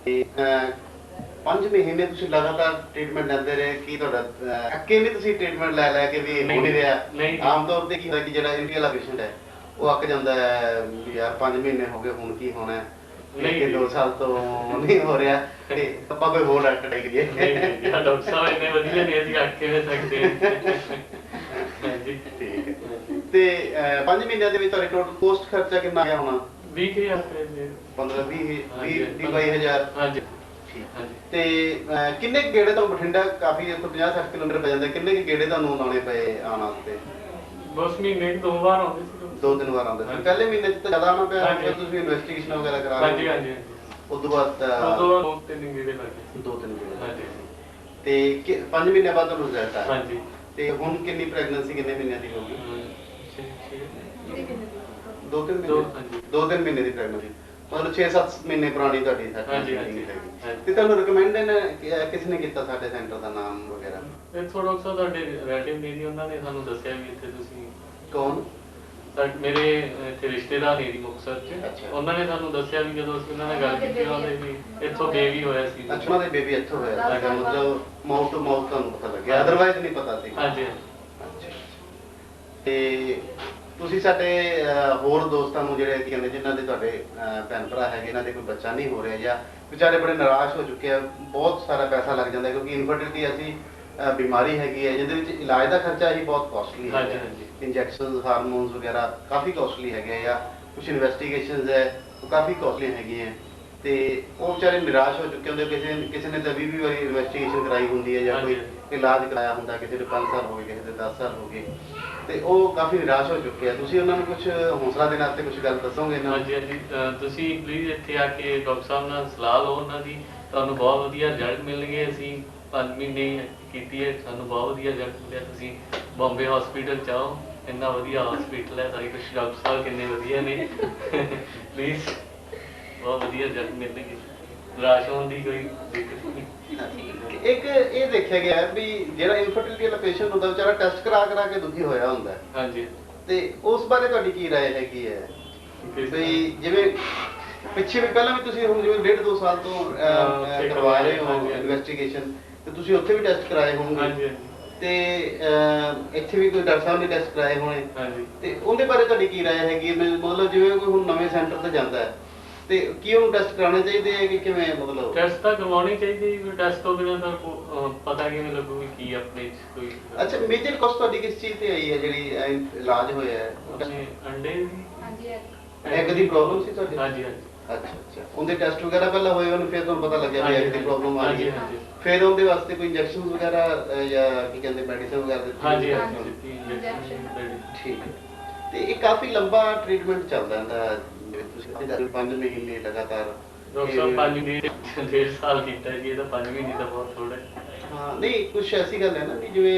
ਤੇ 5 ਮਹੀਨੇ ਤੁਸੀਂ ਲਗਾਤਾਰ ਟ੍ਰੀਟਮੈਂਟ ਲੈਂਦੇ ਰਹੇ ਕੀ ਤੁਹਾਡਾ ਅੱਕੇ ਵੀ ਤੁਸੀਂ ਟ੍ਰੀਟਮੈਂਟ ਲੈ ਕੇ ਵੀ ਹੋ ਨਹੀਂ ਰਿਹਾ? ਨਹੀਂ। ਆਮ ਤੌਰ ਤੇ ਕੀ ਹੁੰਦਾ ਕਿ ਜਿਹੜਾ ਇੰਡੀਆ ਵਾਲਾ ਪੇਸ਼ੈਂਟ ਹੈ ਉਹ ਅੱਕ ਜਾਂਦਾ ਹੈ ਵੀ ਯਾਰ 5 ਮਹੀਨੇ ਹੋ ਗਏ ਹੁਣ ਕੀ ਹੋਣਾ ਹੈ? ਨਹੀਂ ਕਿ 2 ਸਾਲ ਤੋਂ ਨਹੀਂ ਹੋ ਰਿਹਾ ਤੇ ਆਪਾਂ ਕੋਈ ਹੋਰ ਡਾਕਟਰ ਲੈ ਗਏ। ਨਹੀਂ ਡਾਕਟਰ ਸਾਹਿਬ ਇੰਨੇ ਵਧੀਆ ਨੇ ਅਸੀਂ ਅੱਕ ਕਿਵੇਂ ਸਕਦੇ ਹਾਂਜੀ ਠੀਕ ਹੈ। ਤੇ 5 ਮਹੀਨਿਆਂ ਦੇ ਵਿੱਚ ਤੁਹਾਡੇ ਟੋਟਲ ਕੋਸਟ ਖਰਚਾ ਕਿੰਨਾ ਆਇਆ ਹੋਣਾ? 20,000 ਰੁਪਏ ਜੀ 15-20,000। ਹਾਂਜੀ ਠੀਕ। ਤੇ ਕਿੰਨੇ ਕੁ ਗੇੜੇ ਤੁਹਾਨੂੰ ਬਠਿੰਡਾ ਕਾਫੀ ਇੱਥੋਂ 50-60 ਕਿਲੋਮੀਟਰ ਪੈ ਜਾਂਦਾ ਕਿੰਨੇ ਕੁ ਗੇੜੇ ਤੁਹਾਨੂੰ ਲਾਉਣੇ ਪਏ ਆਉਣ ਵਾਸਤੇ? ਬਸ ਮਹੀਨੇ 'ਚ 2 ਵਾਰ ਆਉਂਦੇ ਸੀ। 2-3 ਵਾਰ ਆਉਂਦੇ ਸੀ। ਪਹਿਲੇ ਮਹੀਨੇ 'ਚ ਤਾਂ ਜ਼ਿਆਦਾ ਆਉਣਾ ਪਿਆ ਫਿਰ ਤੁਸੀਂ ਇਨਵੈਸਟੀਗੇਸ਼ਨ ਵਗੈਰਾ ਕਰਾ ਰਹੇ ਹਾਂਜੀ ਹਾਂਜੀ ਉਸ ਤੋਂ ਬਾਅਦ ਉਦੋਂ 2-3 ਗੇੜੇ ਲੱਗੇ 2-3 ਗੇੜੇ ਹਾਂਜੀ ਤੇ 5 ਮਹੀਨੇ ਬਾਅਦ ਤੁਹਾਨੂੰ ਰਿਜ਼ਲਟ ਆਇਆ? ਹਾਂਜੀ ਤੇ ਹੁਣ ਕਿੰਨੀ ਪ੍ਰੈਗਨੈਂਸੀ ਕਿੰਨੇ ਮਹੀਨਿਆਂ ਦੀ ਹੋਊਗੀ? 2-3 ਦੋ, ਮਹੀਨੇ ਹਾਂਜੀ। 2-3 ਮਹੀਨੇ ਦੀ ਪ੍ਰੈਗਨੈਂਸੀ ਮਤਲਬ 6-7 ਮਹੀਨੇ ਪੁਰਾਣੀ ਤੁਹਾਡੀ ਹਾਂਜੀ, ਸਰਟੀਫਿਕੇਟ ਤੇ ਤੁਹਾਨੂੰ ਰეკਮੈਂਡ ਕਿਸ ਨੇ ਕੀਤਾ ਸਾਡੇ ਸੈਂਟਰ ਦਾ ਨਾਮ ਵਗੈਰਾ? ਇਹ ਥੋੜਾ ਉਸਾ ਤੁਹਾਡੇ ਰਿਲੇਟਿਵ ਨੇ ਜੀ ਉਹਨਾਂ ਨੇ ਸਾਨੂੰ ਦੱਸਿਆ ਵੀ ਇੱਥੇ ਤੁਸੀਂ ਕੌਣ? ਮੇਰੇ ਇੱਥੇ ਰਿਸ਼ਤੇਦਾਰ ਨੇ ਜੀ ਮੁਕਤਸਰ 'ਚ ਅੱਛਾ। ਉਹਨਾਂ ਨੇ ਸਾਨੂੰ ਦੱਸਿਆ ਵੀ ਜਦੋਂ ਅਸੀਂ ਉਹਨਾਂ ਨਾਲ ਗੱਲ ਕੀਤੀ ਉਹਨਾਂ ਦੇ ਵੀ ਇੱਥੋਂ ਬੇਬੀ ਹੋਇਆ ਸੀ ਅੱਛਾ ਉਹਨਾਂ ਦੇ ਬੇਬੀ ਇੱਥੋਂ ਹੋਇਆ ਸੀਗਾ ਮਤਲਬ ਮਾਊਥ ਟੂ ਮਾਊਥ ਤੁਹਾਨੂੰ ਪਤਾ ਲੱਗਿਆ ਅਦਰਵਾਈਜ਼ ਨਹੀਂ ਪਤਾ ਸੀ। ਹਾਂਜੀ ਅੱਛਾ। ਤੇ ਤੁਸੀਂ ਸਾਡੇ ਹੋਰ ਦੋਸਤਾਂ ਨੂੰ ਜਿਹੜੇ ਕਹਿੰਦੇ ਜਿਨ੍ਹਾਂ ਦੇ ਤੁਹਾਡੇ ਭੈਣ ਭਰਾ ਹੈਗੇ ਇਹਨਾਂ ਦੇ ਕੋਈ ਬੱਚਾ ਨਹੀਂ ਹੋ ਰਿਹਾ ਜਾਂ ਵਿਚਾਰੇ ਬੜੇ ਨਿਰਾਸ਼ ਹੋ ਚੁੱਕੇ ਆ ਬਹੁਤ ਸਾਰਾ ਪੈਸਾ ਲੱਗ ਜਾਂਦਾ ਕਿਉਂਕਿ ਇਨਫਰਟੀਲਿਟੀ ਐਸੀ ਬਿਮਾਰੀ ਹੈਗੀ ਹੈ ਜਿਹਦੇ ਵਿੱਚ ਇਲਾਜ ਦਾ ਖਰਚਾ ਹੀ ਬਹੁਤ ਕਾਸਟਲੀ ਹੈ। ਹਾਂਜੀ, ਹਾਂਜੀ। ਇੰਜੈਕਸ਼ਨਸ ਹਾਰਮੋਨਸ ਵਗੈਰਾ ਕਾਫੀ ਕਾਸਟਲੀ ਹੈਗੇ ਆ ਜਾਂ ਕੁਝ ਇਨਵੈਸਟੀਗੇਸ਼ਨਸ ਹੈ ਉਹ ਕਾਫੀ ਕਾਸਟਲੀ ਹੈਗੀਆਂ ਤੇ ਉਹ ਵਿਚਾਰੇ ਨਿਰਾਸ਼ ਹੋ ਚੁੱਕੇ ਹੁੰਦੇ ਕਿਸੇ ਨੇ ਤਾਂ 20 ਵਾਰੀ ਇਨਵੈਸਟੀਗੇਸ਼ਨ ਕਰਾਈ ਹੁੰਦੀ ਹੈ ਜਾਂ ਕੋਈ ਇਲਾਜ ਕਰਾਇਆ ਹੁੰਦਾ ਕਿਸੇ ਦੇ 5 ਸਾਲ ਹੋ ਗਏ ਕਿਸੇ ਦੇ 10 ਸਾਲ ਹੋ ਗਏ ਤੇ ਉਹ ਕਾਫੀ ਨਿਰਾਸ਼ ਹੋ ਚੁੱਕੇ ਆ। ਤੁਸੀਂ ਉਹਨਾਂ ਨੂੰ ਕੁਝ ਹੌਸਲਾ ਦੇਣ ਵਾਸਤੇ ਕੁਝ ਗੱਲ ਦੱਸੋਗੇ ਇਹਨਾਂ ਨੂੰ? ਹਾਂਜੀ ਹਾਂਜੀ ਤੁਸੀਂ ਪਲੀਜ਼ ਇੱਥੇ ਆ ਕੇ ਡਾਕਟਰ ਸਾਹਿਬ ਨਾਲ ਸਲਾਹ ਲਓ ਉਹਨਾਂ ਦੀ ਤੁਹਾਨੂੰ ਬਹੁਤ ਵਧੀਆ ਰਿਜ਼ਲਟ ਮਿਲਣਗੇ। ਅਸੀਂ 5 ਮਹੀਨੇ ਕੀਤੀ ਹੈ ਸਾਨੂੰ ਬਹੁਤ ਵਧੀਆ ਰਿਜ਼ਲਟ ਮਿਲਿਆ। ਤੁਸੀਂ ਬੰਬੇ ਹਸਪੀਟਲ ਚਾਹੋ ਇੰਨਾ ਵਧੀਆ ਹਸਪੀਟਲ ਹੈ ਸਾਰੇ ਕੁਝ ਡਾਕਟਰ ਸਾਹਿਬ ਕਿੰਨੇ ਵਧੀਆ ਨੇ ਪਲੀਜ਼ ਬਹੁਤ ਵਧੀਆ ਰਿਜ਼ਲਟ ਮਿਲਣਗੇ ਨਿਰਾਸ਼ ਹੋਣ ਦੀ ਕੋਈ ਦਿੱਕਤ ਨਹੀਂ। ਇੱਕ ਇਹ ਦੇਖਿਆ ਗਿਆ ਹੈ ਵੀ ਜਿਹੜਾ ਇਨਫਰਟੀਲਿਟੀ ਵਾਲਾ ਪੇਸ਼ੈਂਟ ਹੁੰਦਾ ਵਿਚਾਰਾ ਟੈਸਟ ਕਰਾ ਕੇ ਦੁਖੀ ਹੋਇਆ ਹੁੰਦਾ ਹੈ ਹਾਂਜੀ ਤੇ ਉਸ ਬਾਰੇ ਤੁਹਾਡੀ ਕੀ ਰਾਏ ਹੈਗੀ ਹੈ? ਵੀ ਜਿਵੇਂ ਪਿੱਛੇ ਵੀ ਪਹਿਲਾਂ ਵੀ ਤੁਸੀਂ ਹੁਣ ਜਿਵੇਂ 1.5-2 ਸਾਲ ਤੋਂ ਕਰਵਾ ਰਹੇ ਹੋ ਇਨਵੈਸਟੀਗੇਸ਼ਨ ਤੇ ਤੁਸੀਂ ਉੱਥੇ ਵੀ ਟੈਸਟ ਕਰਾਏ ਹੋਣਗੇ ਹਾਂਜੀ ਤੇ ਇੱਥੇ ਵੀ ਕੋਈ ਡਾਕਟਰ ਸਾਹਿਬ ਨੇ ਟੈਸਟ ਕਰਾਏ ਹੋਣੇ ਹਾਂਜੀ ਤੇ ਉਹਦੇ ਬਾਰੇ ਤੁਹਾਡੀ ਕੀ ਰਾਏ ਹੈਗੀ? ਮਤਲਬ ਜਿਵੇਂ ਕੋਈ ਹੁਣ ਨਵੇਂ ਸੈਂਟਰ ਤੇ ਜਾਂਦਾ ਹੈ ਤੇ ਕੀ ਉਹਨੂੰ ਟੈਸਟ ਕਰਾਉਣੇ ਚਾਹੀਦੇ ਹੈ ਕਿ ਕਿਵੇਂ ਮਤਲਬ ਟੈਸਟ ਤਾਂ ਕਰਵਾਉਣੀ ਚਾਹੀਦੀ ਹੈ, ਟੈਸਟ ਤੋਂ ਬਿਨਾਂ ਤਾਂ ਪਤਾ ਕਿਵੇਂ ਲੱਗੂ ਵੀ ਕੀ ਆਪਣੇ 'ਚ ਕੋਈ ਅੱਛਾ ਮੇਜਰ ਕੋਸਟ ਤੁਹਾਡੀ ਕਿਸ ਚੀਜ਼ ਤੇ ਆਈ ਹੈ ਜਿਹੜੀ ਇਲਾਜ ਹੋਇਆ ਹੈ? ਆਪਣੇ ਅੰਡੇ ਦੀ ਹਾਂਜੀ ਐਗ ਦੀ ਪ੍ਰੋਬਲਮ ਸੀ ਤੁਹਾਡੀ? ਹਾਂਜੀ ਹਾਂਜੀ ਅੱਛਾ ਅੱਛਾ ਉਹਦੇ ਟੈਸਟ ਵਗੈਰਾ ਪਹਿਲਾਂ ਹੋਏ ਉਹਨੂੰ ਫਿਰ ਤੁਹਾਨੂੰ ਪਤਾ ਲੱਗਿਆ ਵੀ ਐਗ ਦੀ ਪ੍ਰੋਬਲਮ ਆ ਰਹੀ ਹੈ ਹਾਂਜੀ ਫਿਰ ਉਹਦੇ ਵਾਸਤੇ ਕੋਈ ਇੰਜੈਕਸ਼ਨ ਵਗੈਰਾ ਜਾਂ ਕੀ ਕਹਿੰਦੇ ਮੈਡੀਸਿਨ ਵਗੈਰਾ ਦਿੱਤੀ? ਹਾਂਜੀ ਹਾਂਜੀ। ਹਾਂਜੀ ਦਿੱਤੀ ਇੰਜੈਕਸ਼ਨ ਠੀਕ ਹੈ ਤੇ ਇਹ ਕਾਫੀ ਲੰਬਾ ਟ੍ਰੀਟਮੈਂਟ ਚੱਲਦਾ ਇਹਦਾ, ਜਿਵੇਂ ਤੁਸੀਂ 5 ਮਹੀਨੇ ਲਗਾਤਾਰ ਡਾਕਟਰ ਸਾਹਿਬ 5 ਮਹੀਨੇ 1.5 ਸਾਲ ਕੀਤਾ ਜੀ, ਇਹ ਤਾਂ 5 ਮਹੀਨੇ ਤਾਂ ਬਹੁਤ ਥੋੜਾ ਹੈ। ਹਾਂ ਨਹੀਂ ਕੁਛ ਐਸੀ ਗੱਲ ਹੈ ਨਾ ਵੀ ਜਿਵੇਂ